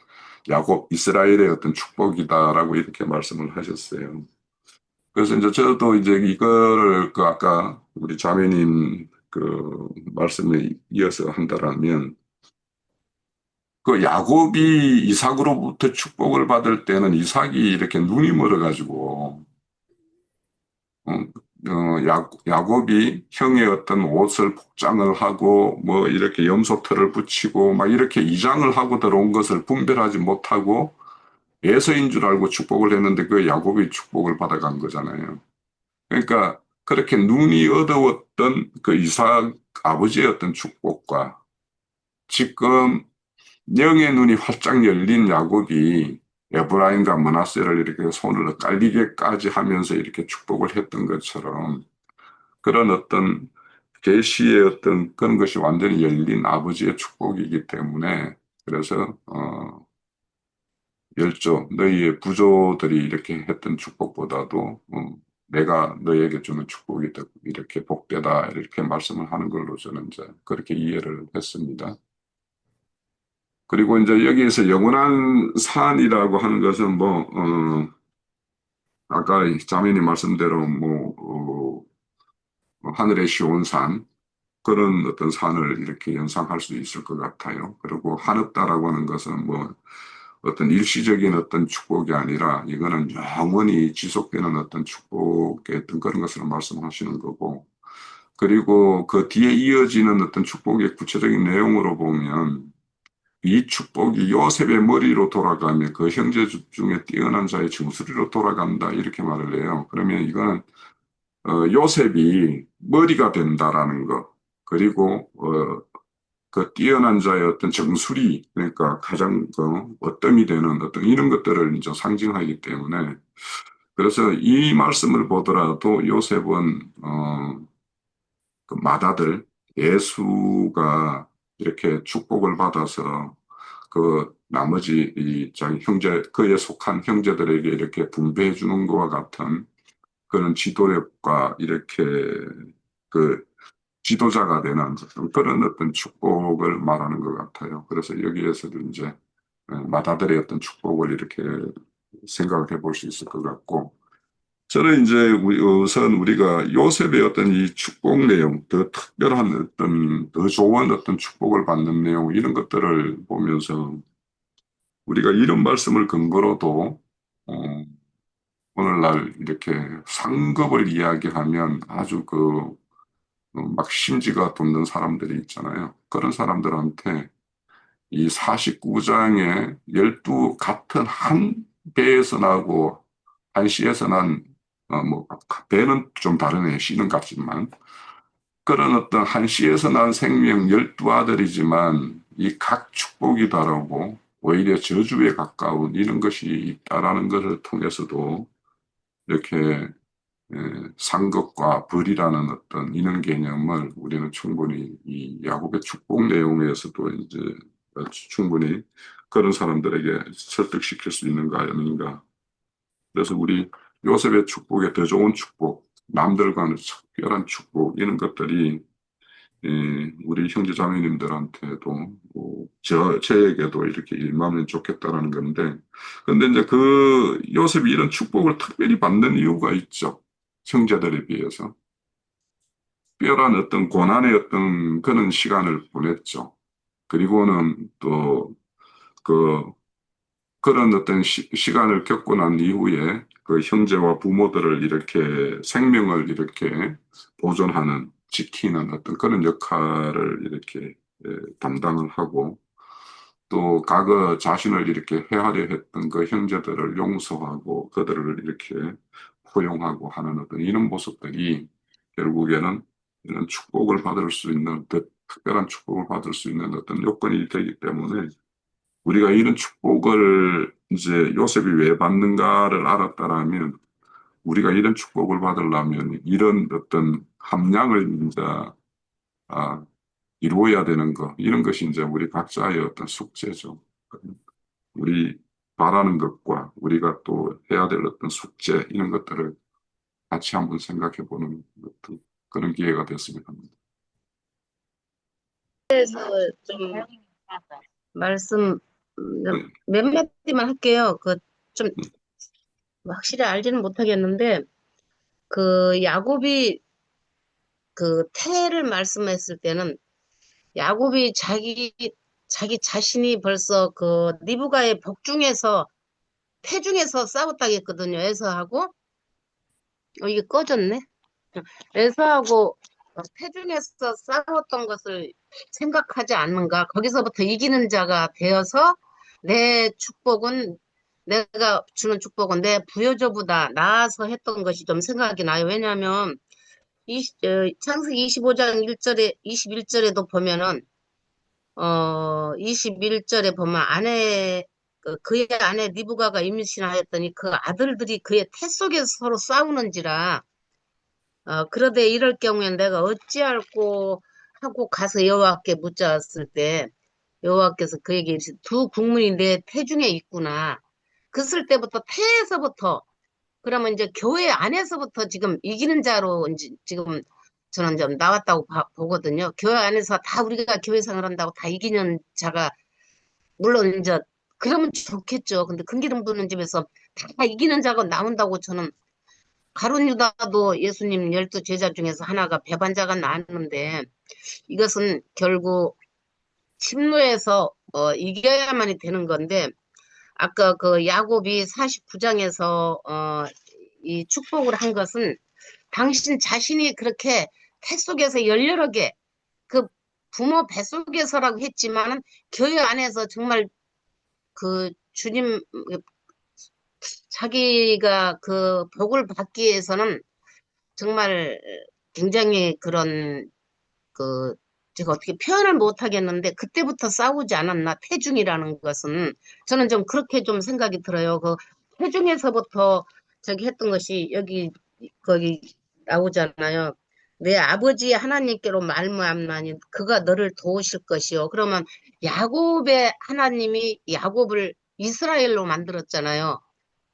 A: 야곱 이스라엘의 어떤 축복이다라고 이렇게 말씀을 하셨어요. 그래서 이제 저도 이제 이거를 아까 우리 자매님 말씀에 이어서 한다라면 그 야곱이 이삭으로부터 축복을 받을 때는 이삭이 이렇게 눈이 멀어가지고 어, 야곱이 형의 어떤 옷을 복장을 하고 뭐 이렇게 염소털을 붙이고 막 이렇게 이장을 하고 들어온 것을 분별하지 못하고 예서인 줄 알고 축복을 했는데 그 야곱이 축복을 받아간 거잖아요. 그러니까 그렇게 눈이 어두웠던 그 이삭 아버지의 어떤 축복과 지금 영의 눈이 활짝 열린 야곱이 에브라임과 므낫세를 이렇게 손을 깔리게까지 하면서 이렇게 축복을 했던 것처럼 그런 어떤 계시의 어떤 그런 것이 완전히 열린 아버지의 축복이기 때문에 그래서 열조 너희의 부조들이 이렇게 했던 축복보다도 내가 너에게 주는 축복이 더 이렇게 복되다 이렇게 말씀을 하는 걸로 저는 이제 그렇게 이해를 했습니다. 그리고 이제 여기에서 영원한 산이라고 하는 것은 아까 자매님 말씀대로 하늘의 시온산, 그런 어떤 산을 이렇게 연상할 수 있을 것 같아요. 그리고 한없다라고 하는 것은 어떤 일시적인 어떤 축복이 아니라 이거는 영원히 지속되는 어떤 축복의 어떤 그런 것을 말씀하시는 거고, 그리고 그 뒤에 이어지는 어떤 축복의 구체적인 내용으로 보면 이 축복이 요셉의 머리로 돌아가며 그 형제 중에 뛰어난 자의 정수리로 돌아간다 이렇게 말을 해요. 그러면 이거는 요셉이 머리가 된다라는 것, 그리고 그 뛰어난 자의 어떤 정수리, 그러니까 가장 어뜸이 되는 어떤 이런 것들을 이제 상징하기 때문에, 그래서 이 말씀을 보더라도 요셉은 그 맏아들 예수가 이렇게 축복을 받아서 그 나머지 이 자기 형제, 그에 속한 형제들에게 이렇게 분배해 주는 것과 같은 그런 지도력과 이렇게 그 지도자가 되는 그런 어떤 축복을 말하는 것 같아요. 그래서 여기에서도 이제 맏아들의 어떤 축복을 이렇게 생각을 해볼 수 있을 것 같고, 저는 이제 우선 우리가 요셉의 어떤 이 축복 내용, 더 특별한 어떤, 더 좋은 어떤 축복을 받는 내용, 이런 것들을 보면서 우리가 이런 말씀을 근거로도 어, 오늘날 이렇게 상급을 이야기하면 아주 막 심지가 돋는 사람들이 있잖아요. 그런 사람들한테 이 49장의 12 같은 한 배에서 나고 한 씨에서 난, 배는 좀 다르네. 씨는 같지만. 그런 어떤 한 씨에서 난 생명 12아들이지만 이 각 축복이 다르고 오히려 저주에 가까운 이런 것이 있다라는 것을 통해서도 이렇게 상급과 벌이라는 어떤 이런 개념을 우리는 충분히 이 야곱의 축복 내용에서도 이제 충분히 그런 사람들에게 설득시킬 수 있는 거 아닌가. 그래서 우리 요셉의 축복에 더 좋은 축복, 남들과는 특별한 축복, 이런 것들이 우리 형제 자매님들한테도 저에게도 이렇게 임하면 좋겠다라는 건데, 근데 이제 그 요셉이 이런 축복을 특별히 받는 이유가 있죠. 형제들에 비해서. 특별한 어떤 고난의 어떤 그런 시간을 보냈죠. 그리고는 또 그 그런 어떤 시간을 겪고 난 이후에 그 형제와 부모들을 이렇게 생명을 이렇게 보존하는, 지키는 어떤 그런 역할을 이렇게 담당을 하고, 또 과거 자신을 이렇게 해하려 했던 그 형제들을 용서하고 그들을 이렇게 포용하고 하는 어떤 이런 모습들이 결국에는 이런 축복을 받을 수 있는, 더 특별한 축복을 받을 수 있는 어떤 요건이 되기 때문에, 우리가 이런 축복을 이제 요셉이 왜 받는가를 알았다라면, 우리가 이런 축복을 받으려면 이런 어떤 함량을 이제 아, 이루어야 되는 것, 이런 것이 이제 우리 각자의 어떤 숙제죠. 우리 바라는 것과 우리가 또 해야 될 어떤 숙제, 이런 것들을 같이 한번 생각해 보는 어떤 그런 기회가 됐으면 합니다.
D: 그래서 좀 말씀
A: 네,
D: 몇 마디만 할게요. 좀 확실히 알지는 못하겠는데 그 야곱이 그 태를 말씀했을 때는 야곱이 자기 자신이 벌써 그 리브가의 복중에서 태중에서 싸웠다겠거든요. 에서하고 이게 꺼졌네. 에서하고 태중에서 싸웠던 것을 생각하지 않는가? 거기서부터 이기는 자가 되어서 내 축복은 내가 주는 축복은 내 부여조보다 나아서 했던 것이 좀 생각이 나요. 왜냐하면 창세기 25장 1절에 21절에도 보면은 21절에 보면 그의 아내 리브가가 임신하였더니 그 아들들이 그의 태 속에서 서로 싸우는지라 그러되 이럴 경우엔 내가 어찌할꼬 하고 가서 여호와께 묻자왔을 때 여호와께서 그에게 이르시되 두 국문이 내 태중에 있구나. 그랬을 때부터 태에서부터 그러면 이제 교회 안에서부터 지금 이기는 자로 이제 지금 저는 좀 나왔다고 보거든요. 교회 안에서 다 우리가 교회 생활한다고 다 이기는 자가 물론 이제 그러면 좋겠죠. 근데 금기름 부는 집에서 다 이기는 자가 나온다고 저는 가룟 유다도 예수님 12제자 중에서 하나가 배반자가 나왔는데 이것은 결국 침노에서 이겨야만이 되는 건데 아까 그 야곱이 49장에서 이 축복을 한 것은 당신 자신이 그렇게 태 속에서 열렬하게 그 부모 뱃속에서라고 했지만은 교회 안에서 정말 그 주님 자기가 그 복을 받기 위해서는 정말 굉장히 그런 그 제가 어떻게 표현을 못 하겠는데 그때부터 싸우지 않았나 태중이라는 것은 저는 좀 그렇게 좀 생각이 들어요. 그 태중에서부터 저기 했던 것이 여기 거기 나오잖아요. 내 아버지 하나님께로 말미암나니 그가 너를 도우실 것이요. 그러면 야곱의 하나님이 야곱을 이스라엘로 만들었잖아요.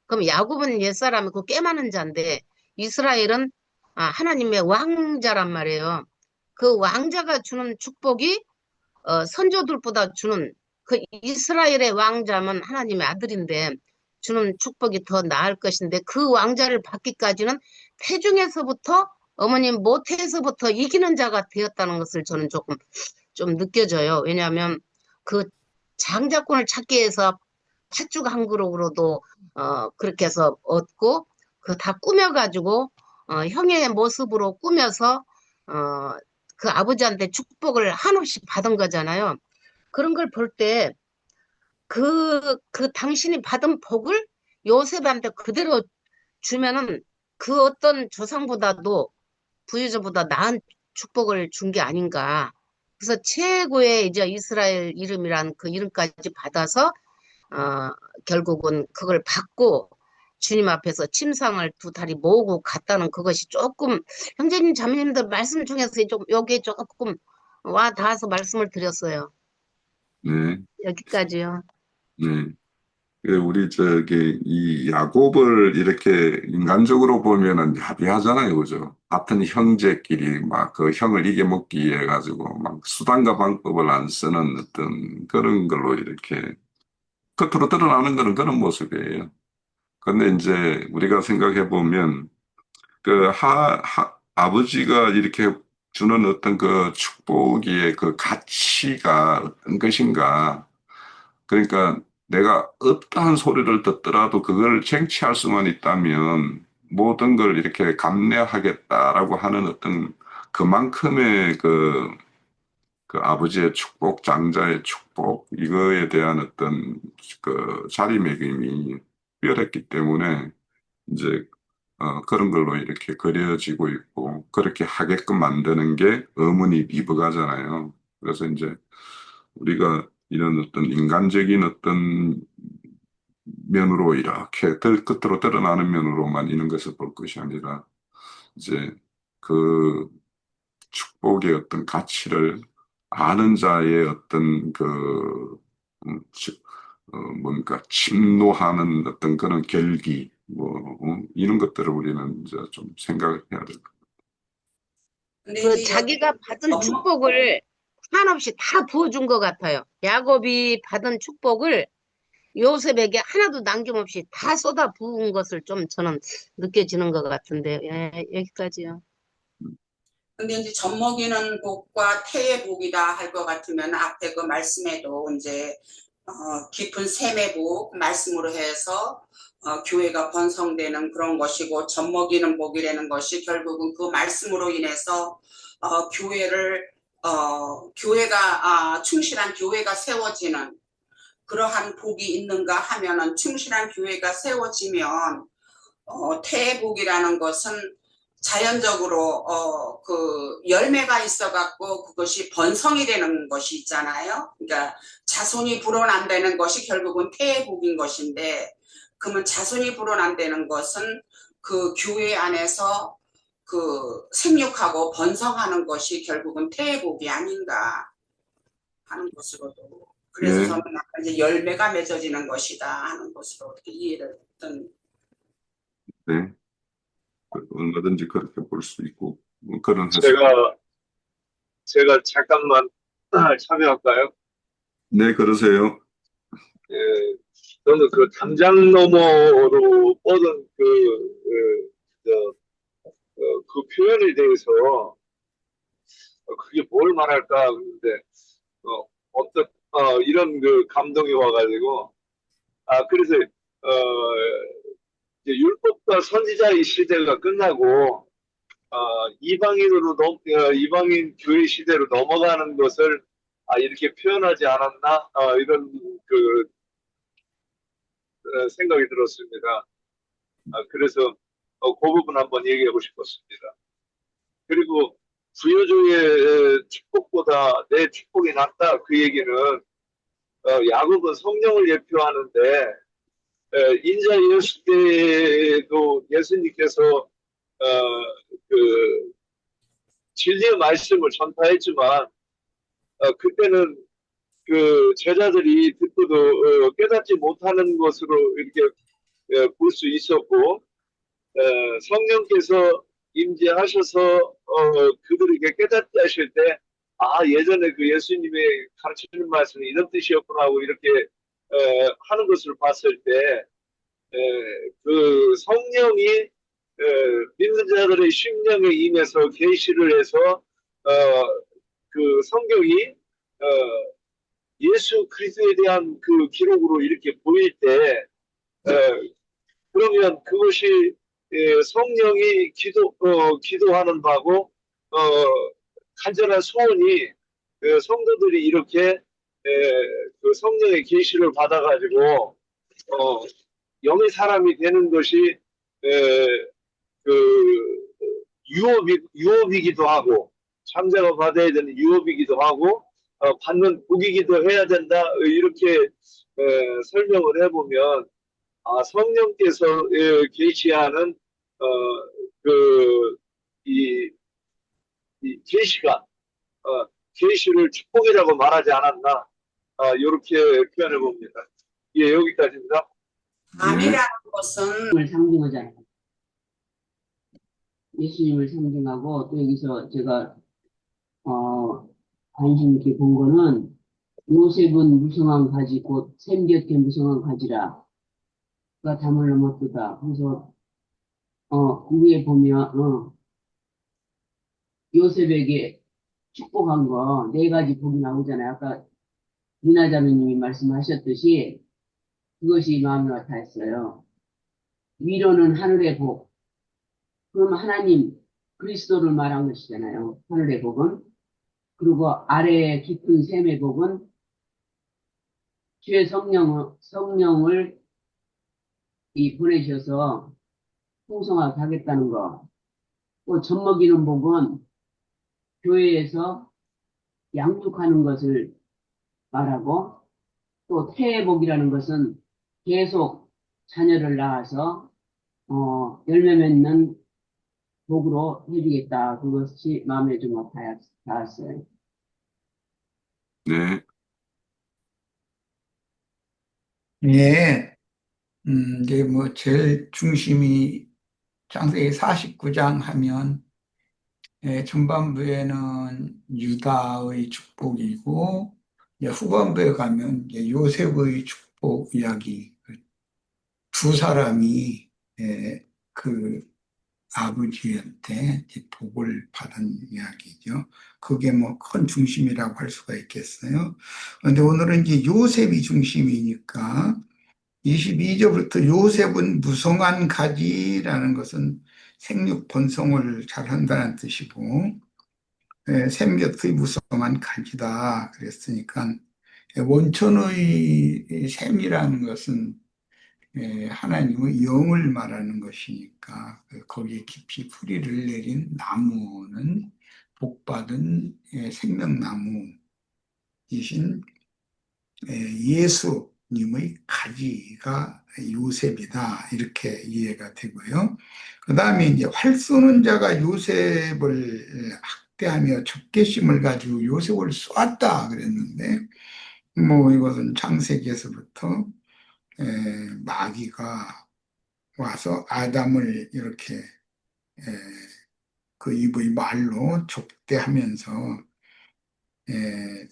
D: 그럼 야곱은 옛사람이고 꽤 많은 자인데 이스라엘은 하나님의 왕자란 말이에요. 그 왕자가 주는 축복이 선조들보다 주는 그 이스라엘의 왕자면 하나님의 아들인데 주는 축복이 더 나을 것인데 그 왕자를 받기까지는 태중에서부터 어머님 모태에서부터 이기는 자가 되었다는 것을 저는 조금 좀 느껴져요. 왜냐하면 그 장자권을 찾기 위해서 팥죽 한 그릇으로도 그렇게 해서 얻고 그 다 꾸며가지고 형의 모습으로 꾸며서 어, 그 아버지한테 축복을 한없이 받은 거잖아요. 그런 걸 볼 때 그 당신이 받은 복을 요셉한테 그대로 주면은 그 어떤 조상보다도 부유자보다 나은 축복을 준 게 아닌가. 그래서 최고의 이제 이스라엘 이름이란 그 이름까지 받아서 결국은 그걸 받고 주님 앞에서 침상을 두 다리 모으고 갔다는 그것이 조금 형제님 자매님들 말씀 중에서 좀 여기에 조금 와 닿아서 말씀을 드렸어요.
A: 네,
D: 여기까지요.
A: 네. 우리 이 야곱을 이렇게 인간적으로 보면은 야비하잖아요, 그죠? 같은 형제끼리 막 그 형을 이겨먹기 위해 가지고 막 수단과 방법을 안 쓰는 어떤 그런 걸로 이렇게 겉으로 드러나는 거는 그런 모습이에요. 근데 이제 우리가 생각해 보면 그 아버지가 이렇게 주는 어떤 그 축복의 그 가치가 어떤 것인가? 그러니까 내가 어떠한 소리를 듣더라도 그걸 쟁취할 수만 있다면 모든 걸 이렇게 감내하겠다라고 하는 어떤 그만큼의 그 아버지의 축복, 장자의 축복, 이거에 대한 어떤 그 자리매김이 뛰어났기 때문에 이제 그런 걸로 이렇게 그려지고 있고 그렇게 하게끔 만드는 게 어머니 비브가잖아요. 그래서 이제 우리가 이런 어떤 인간적인 어떤 면으로 이렇게 끝으로 드러나는 면으로만 있는 것을 볼 것이 아니라 이제 그 축복의 어떤 가치를 아는 자의 어떤 뭔가 침노하는 어떤 그런 결기 이런 것들을 우리는 이제 좀 생각을 해야 될 것 같아요.
B: 근데
D: 그
B: 이제 여기
D: 자기가 받은
B: 엄마,
D: 축복을 한없이 다 부어준 것 같아요. 야곱이 받은 축복을 요셉에게 하나도 남김없이 다 쏟아 부은 것을 좀 저는 느껴지는 것 같은데, 예, 여기까지요.
B: 근데 이제 젖먹이는 복과 태의 복이다 할 것 같으면 앞에 그 말씀에도 이제 깊은 샘의 복 말씀으로 해서 교회가 번성되는 그런 것이고 젖먹이는 복이라는 것이 결국은 그 말씀으로 인해서 교회를 교회가 충실한 교회가 세워지는 그러한 복이 있는가 하면은 충실한 교회가 세워지면 태의 복이라는 것은 자연적으로 그 열매가 있어 갖고 그것이 번성이 되는 것이 있잖아요. 그러니까 자손이 불어난다는 것이 결국은 태의 복인 것인데 그러면 자손이 불어난다는 것은 그 교회 안에서 그 생육하고 번성하는 것이 결국은 태의 복이 아닌가 하는 것으로도 그래서
A: 네,
B: 저는 아까 이제 열매가 맺어지는 것이다 하는 것으로 어떻게 이해를 했던.
A: 네. 얼마든지 그렇게 볼 수 있고 그런 해석.
E: 제가 잠깐만 참여할까요?
A: 네, 그러세요.
E: 예, 저는 그 담장 너머로 뻗은 그 표현에 대해서 그게 뭘 말할까 그런데 이런 그 감동이 와가지고 그래서 어, 이제 율법과 선지자의 시대가 끝나고 이방인 교회 시대로 넘어가는 것을 이렇게 표현하지 않았나 이런 그 생각이 들었습니다. 그래서 그 부분 한번 얘기하고 싶었습니다. 그리고 부여조의 축복보다 내 축복이 낫다 그 얘기는 야곱은 성령을 예표하는데 인자 예수 때도 예수님께서 그 진리의 말씀을 전파했지만 그때는 그 제자들이 듣고도 깨닫지 못하는 것으로 이렇게 볼 수 있었고 성령께서 임재하셔서 그들에게 깨닫게 하실 때 예전에 그 예수님의 가르치는 말씀이 이런 뜻이었구나 하고 이렇게 하는 것을 봤을 때 그 성령이 믿는 자들의 심령에 임해서 계시를 해서 그 성경이 예수 그리스도에 대한 그 기록으로 이렇게 보일 때 그러면 그것이 성령이 기도하는 바고 간절한 소원이 성도들이 이렇게 그 성령의 계시를 받아가지고 영의 사람이 되는 것이 그 유업이기도 하고 참자가 받아야 되는 유업이기도 하고 받는 복이기도 해야 된다 이렇게 설명을 해보면 성령께서 계시하는 그이 계시가 계시를 축복이라고 말하지 않았나 이렇게 표현해 봅니다. 예, 여기까지입니다.
B: 암이라는 것은
F: 예수님을 상징하잖아요. 예수님을 상징하고 또 여기서 제가 관심 있게 본 거는 요셉은 무성한 가지 곧 샘 곁에 무성한 가지라 가 담을 넘었도다. 그래서 위에 보면 요셉에게 축복한 거 네 가지 복이 나오잖아요. 아까 미나자매님이 말씀하셨듯이 그것이 마음에 와닿았어요. 위로는 하늘의 복. 그럼 하나님 그리스도를 말한 것이잖아요. 하늘의 복은. 그리고 아래의 깊은 샘의 복은 주의 성령을 보내셔서 풍성하게 하겠다는 거. 또 젖먹이는 복은 교회에서 양육하는 것을 말하고 또 태의 복이라는 것은 계속 자녀를 낳아서 열매 맺는 복으로 해주겠다. 그것이 마음에 좀 닿았어요.
A: 네.
G: 예, 이제 뭐 제일 중심이 창세기 49장 하면 전반부에는 유다의 축복이고 이제 후반부에 가면 이제 요셉의 축복 이야기 두 사람이 그 아버지한테 이제 복을 받은 이야기죠. 그게 뭐 큰 중심이라고 할 수가 있겠어요. 그런데 오늘은 이제 요셉이 중심이니까 22절부터 요셉은 무성한 가지라는 것은 생육 번성을 잘한다는 뜻이고 샘 곁의 무성한 가지다 그랬으니까 원천의 샘이라는 것은 하나님의 영을 말하는 것이니까 거기에 깊이 뿌리를 내린 나무는 복받은 생명나무이신 예수님의 가지가 요셉이다 이렇게 이해가 되고요. 그 다음에 이제 활 쏘는 자가 요셉을 학대하며 적개심을 가지고 요셉을 쏘았다 그랬는데 뭐 이것은 창세기에서부터 마귀가 와서 아담을 이렇게 그 입의 말로 적대하면서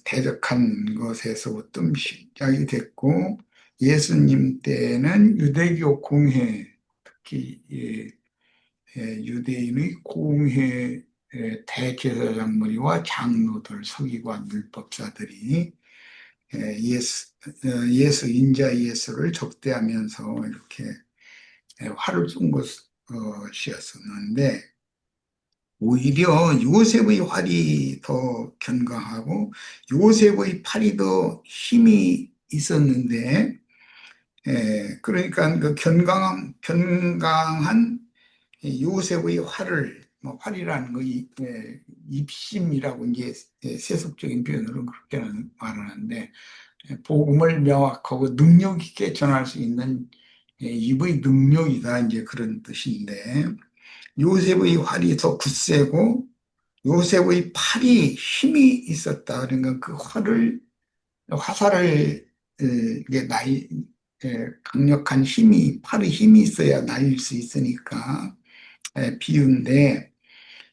G: 대적한 것에서부터 시작이 됐고 예수님 때는 유대교 공회, 특히 유대인의 공회 대제사장무리와 장로들, 서기관, 율법사들이 예수 인자 예수를 적대하면서 이렇게 화를 쏜 것이었었는데 오히려 요셉의 활이 더 견강하고 요셉의 팔이 더 힘이 있었는데 그러니까 그 견강한 요셉의 활을 뭐 활이라는 거 입심이라고 이제 세속적인 표현으로 그렇게 말하는데 복음을 명확하고 능력 있게 전할 수 있는 입의 능력이다 이제 그런 뜻인데 요셉의 활이 더 굳세고 요셉의 팔이 힘이 있었다. 그러니까 그 화살을 이게 강력한 힘이 팔의 힘이 있어야 날릴 수 있으니까 비유인데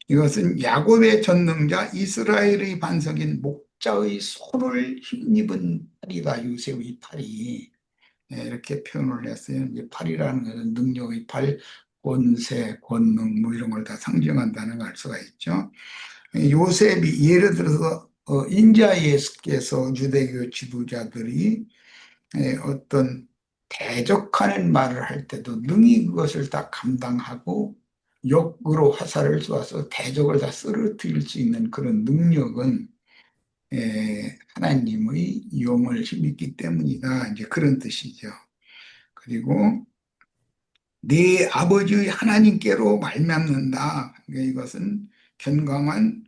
G: 이것은 야곱의 전능자 이스라엘의 반석인 목자의 손을 힘입은 팔이다. 요셉의 팔이 이렇게 표현을 했어요. 이제 팔이라는 것은 능력의 팔, 권세, 권능 뭐 이런 걸 다 상징한다는 걸 알 수가 있죠. 요셉이 예를 들어서 인자 예수께서 유대교 지도자들이 어떤 대적하는 말을 할 때도 능히 그것을 다 감당하고 역으로 화살을 쏘아서 대적을 다 쓰러뜨릴 수 있는 그런 능력은 하나님의 영을 힘있기 때문이다. 이제 그런 뜻이죠. 그리고 네 아버지의 하나님께로 말미암는다. 그러니까 이것은 견강한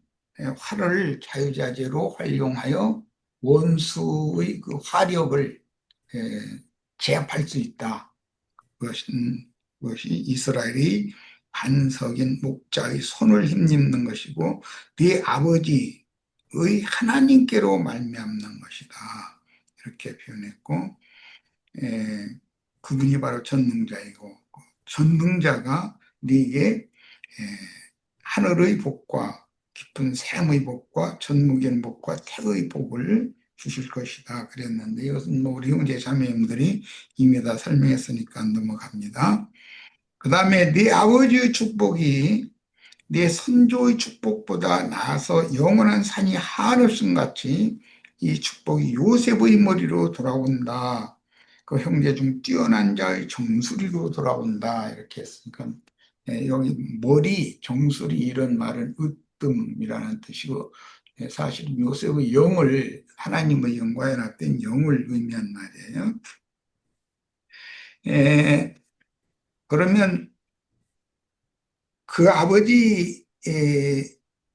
G: 활을 자유자재로 활용하여 원수의 그 화력을 제압할 수 있다. 그것이 이스라엘의 반석인 목자의 손을 힘입는 것이고 네 아버지의 하나님께로 말미암는 것이다. 이렇게 표현했고 그분이 바로 전능자이고 전능자가 네게 하늘의 복과 깊은 샘의 복과 전무견 복과 태의 복을 주실 것이다 그랬는데 이것은 뭐 우리 형제 자매님들이 이미 다 설명했으니까 넘어갑니다. 그 다음에 네 아버지의 축복이 네 선조의 축복보다 나아서 영원한 산이 한없음 같이 이 축복이 요셉의 머리로 돌아온다. 그 형제 중 뛰어난 자의 정수리로 돌아온다. 이렇게 했으니까 여기 머리, 정수리 이런 말은 으뜸이라는 뜻이고 사실 요셉의 영을 하나님의 영과 연합된 영을 의미한 말이에요. 그러면 그 아버지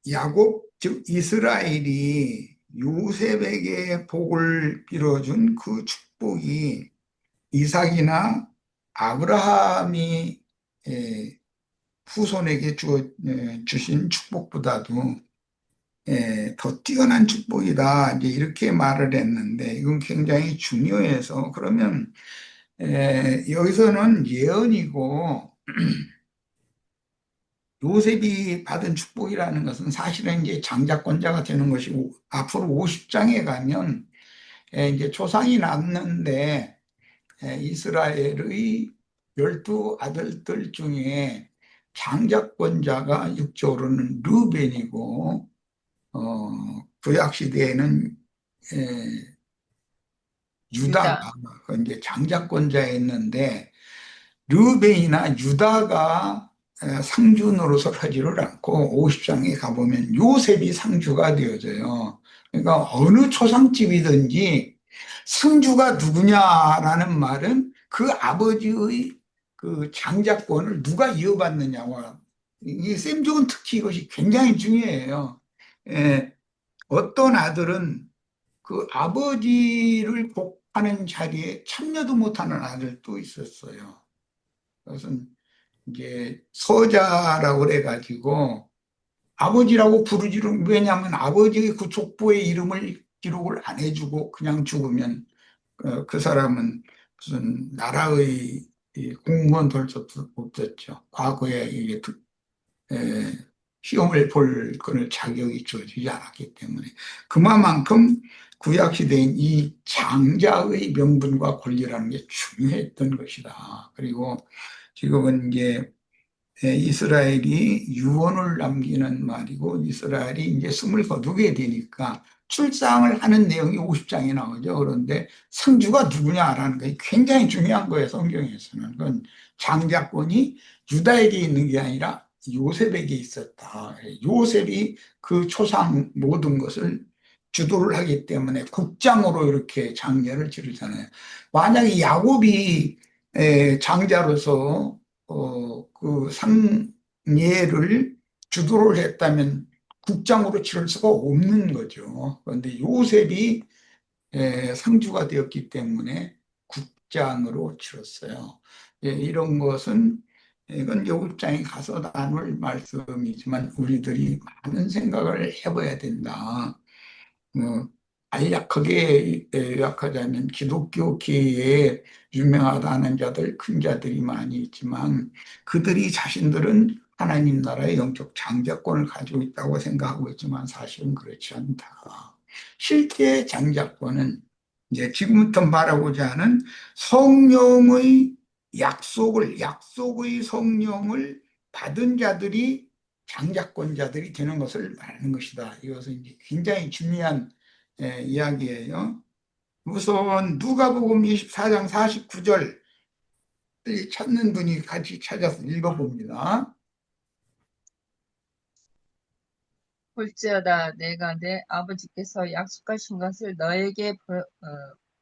G: 야곱 즉 이스라엘이 요셉에게 복을 빌어준 그 축복이 이삭이나 아브라함이 후손에게 주신 축복보다도 더 뛰어난 축복이다 이제 이렇게 말을 했는데 이건 굉장히 중요해서 그러면 여기서는 예언이고 요셉이 받은 축복이라는 것은 사실은 이제 장자권자가 되는 것이고 앞으로 50장에 가면 이제 조상이 났는데 이스라엘의 12 아들들 중에 장자권자가 육조로는 르벤이고 구약 시대에는 유다가 이제 장자권자였는데 르벤이나 유다가 상주 노릇을 하지를 않고 50장에 가보면 요셉이 상주가 되어져요. 그러니까 어느 초상집이든지 상주가 누구냐라는 말은 그 아버지의 그 장자권을 누가 이어받느냐와 이 셈족은 특히 이것이 굉장히 중요해요. 어떤 아들은 그 아버지를 복하는 자리에 참여도 못하는 아들도 있었어요. 그것은 이제 서자라고 그래가지고 아버지라고 부르지를 왜냐하면 아버지의 그 족보의 이름을 기록을 안 해주고 그냥 죽으면 그 사람은 무슨 나라의 공무원 될 수도 없었죠. 과거에 이게 시험을 볼 그런 자격이 주어지지 않았기 때문에 그만큼 구약 시대인 이 장자의 명분과 권리라는 게 중요했던 것이다. 그리고 지금은 이제 이스라엘이 유언을 남기는 말이고 이스라엘이 이제 숨을 거두게 되니까 출상을 하는 내용이 50장에 나오죠. 그런데 상주가 누구냐라는 게 굉장히 중요한 거예요. 성경에서는. 그건 장자권이 유다에게 있는 게 아니라 요셉에게 있었다. 요셉이 그 초상 모든 것을 주도를 하기 때문에 국장으로 이렇게 장례를 치르잖아요. 만약에 야곱이 장자로서 그 상례를 주도를 했다면 국장으로 치를 수가 없는 거죠. 그런데 요셉이 상주가 되었기 때문에 국장으로 치렀어요. 이런 것은 이건 요국장에 가서 나눌 말씀이지만 우리들이 많은 생각을 해봐야 된다. 어, 간략하게 요약하자면 기독교계에 유명하다는 자들, 큰 자들이 많이 있지만 그들이 자신들은 하나님 나라의 영적 장자권을 가지고 있다고 생각하고 있지만 사실은 그렇지 않다. 실제 장자권은 이제 지금부터 말하고자 하는 성령의 약속의 성령을 받은 자들이 장자권자들이 되는 것을 말하는 것이다. 이것은 이제 굉장히 중요한 이야기예요. 우선 누가복음 24장 49절 찾는 분이 같이 찾아서 읽어봅니다.
C: 볼지어다 내가 내 아버지께서 약속하신 것을 너에게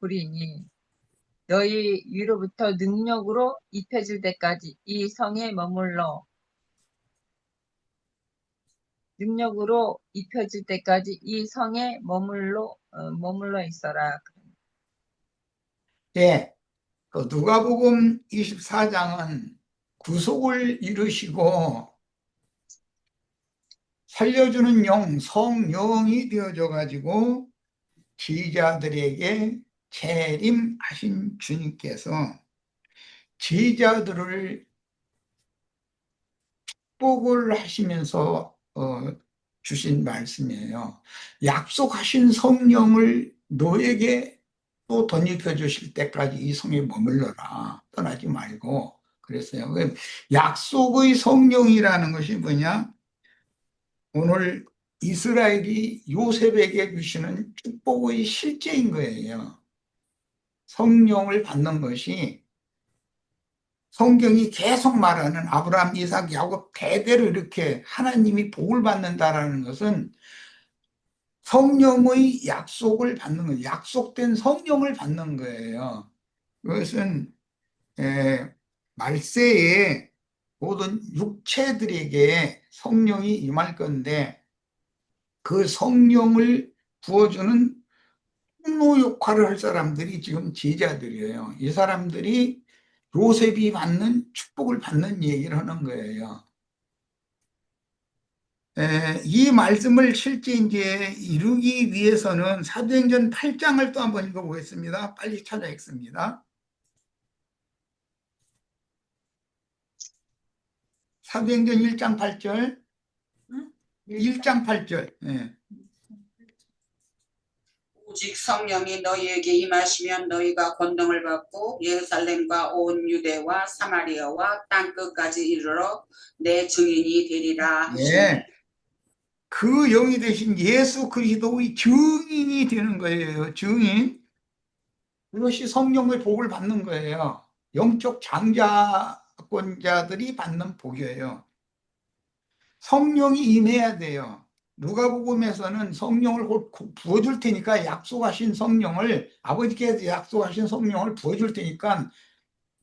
C: 보리니 너희 위로부터 능력으로 입혀질 때까지 이 성에 머물러 머물러 있어라.
G: 예, 그 누가복음 24장은 구속을 이루시고 살려주는 영, 성령이 되어져 가지고 제자들에게 재림하신 주님께서 제자들을 축복을 하시면서 주신 말씀이에요. 약속하신 성령을 너에게 또 덧입혀 주실 때까지 이 성에 머물러라. 떠나지 말고 그랬어요. 약속의 성령이라는 것이 뭐냐? 오늘 이스라엘이 요셉에게 주시는 축복의 실제인 거예요. 성령을 받는 것이 성경이 계속 말하는 아브라함, 이삭, 야곱 대대로 이렇게 하나님이 복을 받는다라는 것은 성령의 약속을 받는 거예요. 약속된 성령을 받는 거예요. 그것은 말세에 모든 육체들에게 성령이 임할 건데 그 성령을 부어주는 통로 역할을 할 사람들이 지금 제자들이에요. 이 사람들이 요셉이 받는 축복을 받는 얘기를 하는 거예요. 이 말씀을 실제 이제 이루기 위해서는 사도행전 8장을 또 한번 읽어보겠습니다. 빨리 찾아 읽습니다. 사도행전 1장 8절. 1장 8절.
B: 오직 성령이 너희에게 임하시면 너희가 권능을 받고 예루살렘과 온 유대와 사마리아와 땅끝까지 이르러 내 증인이 되리라 하시니
G: 그 영이 되신 예수 그리스도의 증인이 되는 거예요. 증인. 그것이 성령의 복을 받는 거예요. 영적 장자권자들이 받는 복이에요. 성령이 임해야 돼요. 누가복음에서는 성령을 곧 부어줄 테니까 약속하신 성령을 아버지께서 약속하신 성령을 부어줄 테니까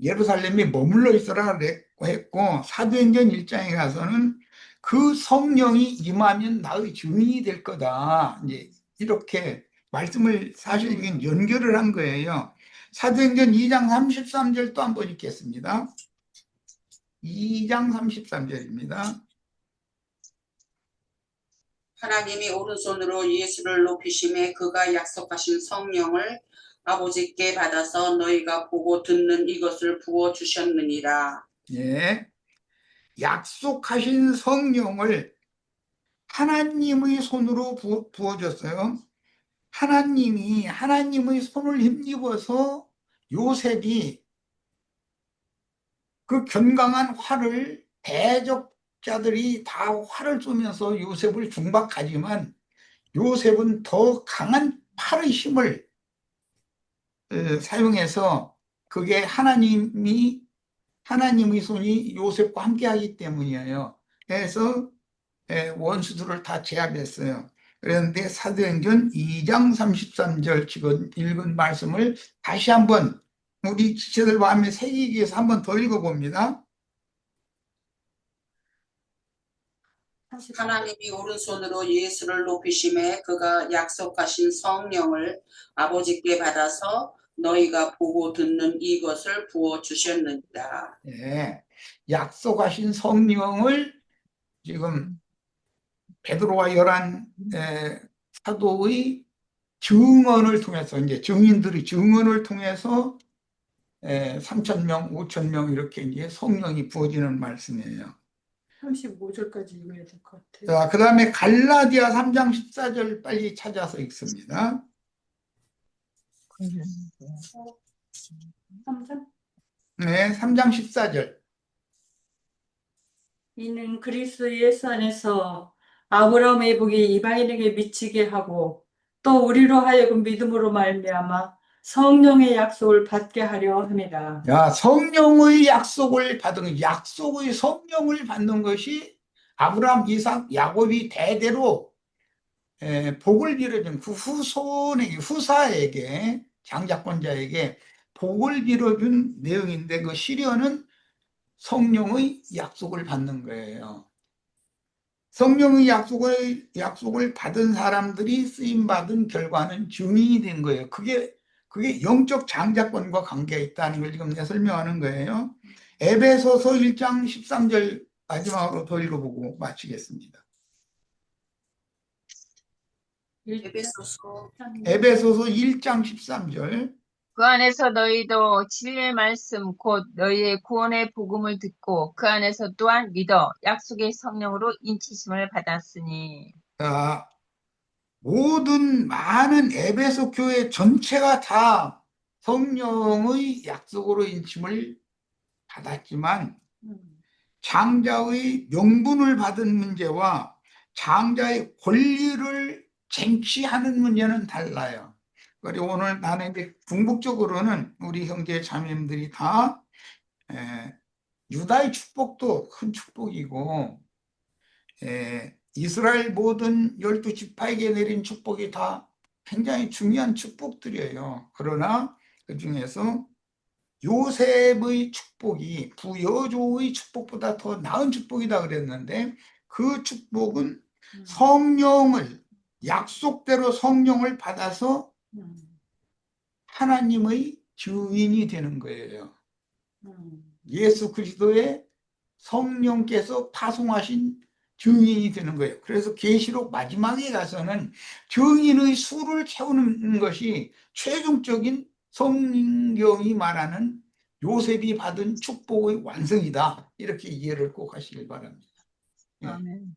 G: 예루살렘에 머물러 있어라 했고 사도행전 1장에 가서는 그 성령이 임하면 나의 증인이 될 거다. 이제 이렇게 말씀을 사실 이건 연결을 한 거예요. 사도행전 2장 33절 또 한번 읽겠습니다. 2장 33절입니다.
B: 하나님이 오른손으로 예수를 높이심에 그가 약속하신 성령을 아버지께 받아서 너희가 보고 듣는 이것을 부어주셨느니라.
G: 예. 약속하신 성령을 하나님의 손으로 부어줬어요. 하나님의 손을 힘입어서 요셉이 그 견강한 활을 대적자들이 다 활을 쏘면서 요셉을 중박하지만 요셉은 더 강한 팔의 힘을 사용해서 그게 하나님의 손이 요셉과 함께하기 때문이에요. 그래서 원수들을 다 제압했어요. 그런데 사도행전 2장 33절 지금 읽은 말씀을 다시 한번 우리 지체들 마음에 새기기 위해서 한번 더 읽어봅니다.
B: 하나님이 오른손으로 예수를 높이심에 그가 약속하신 성령을 아버지께 받아서 너희가 보고 듣는 이것을 부어주셨느니라.
G: 예, 약속하신 성령을 지금 베드로와 열한 사도의 증언을 통해서 이제 증인들의 증언을 통해서 3,000명, 5,000명 이렇게 이제 성령이 부어지는 말씀이에요.
H: 35절까지 읽어야 될 것 같아요.
G: 자, 그 다음에 갈라디아 3장 14절 빨리 찾아서 읽습니다.
H: 3장?
G: 네, 3장 14절.
H: 이는 그리스도 예수 안에서 아브라함의 복이 이방인에게 미치게 하고 또 우리로 하여금 믿음으로 말미암아 성령의 약속을 받게 하려 함이라.
G: 야, 성령의 약속을 약속의 성령을 받는 것이 아브라함, 이삭, 야곱이 대대로 복을 빌어준 그 후사에게, 장자권자에게 복을 빌어준 내용인데 그 시련은 성령의 약속을 받는 거예요. 성령의 약속을 받은 사람들이 쓰임받은 결과는 증인이 된 거예요. 그게 영적 장자권과 관계가 있다는 걸 지금 내가 설명하는 거예요. 에베소서 1장 13절 마지막으로 더 읽어보고 마치겠습니다. 에베소서 1장 13절.
C: 그 안에서 너희도 진리의 말씀 곧 너희의 구원의 복음을 듣고 그 안에서 또한 믿어 약속의 성령으로 인치심을 받았으니.
G: 자, 많은 에베소 교회 전체가 다 성령의 약속으로 인침을 받았지만 장자의 명분을 받은 문제와 장자의 권리를 쟁취하는 문제는 달라요. 그리고 오늘 나는 이제 궁극적으로는 우리 형제 자매님들이 다 유다의 축복도 큰 축복이고 이스라엘 모든 12지파에게 내린 축복이 다 굉장히 중요한 축복들이에요. 그러나 그 중에서 요셉의 축복이 부여조의 축복보다 더 나은 축복이다 그랬는데 그 축복은 약속대로 성령을 받아서 하나님의 증인이 되는 거예요. 예수 그리스도의 성령께서 파송하신 증인이 되는 거예요. 그래서 계시록 마지막에 가서는 증인의 수를 채우는 것이 최종적인 성경이 말하는 요셉이 받은 축복의 완성이다. 이렇게 이해를 꼭 하시길 바랍니다. 예.
C: 아멘.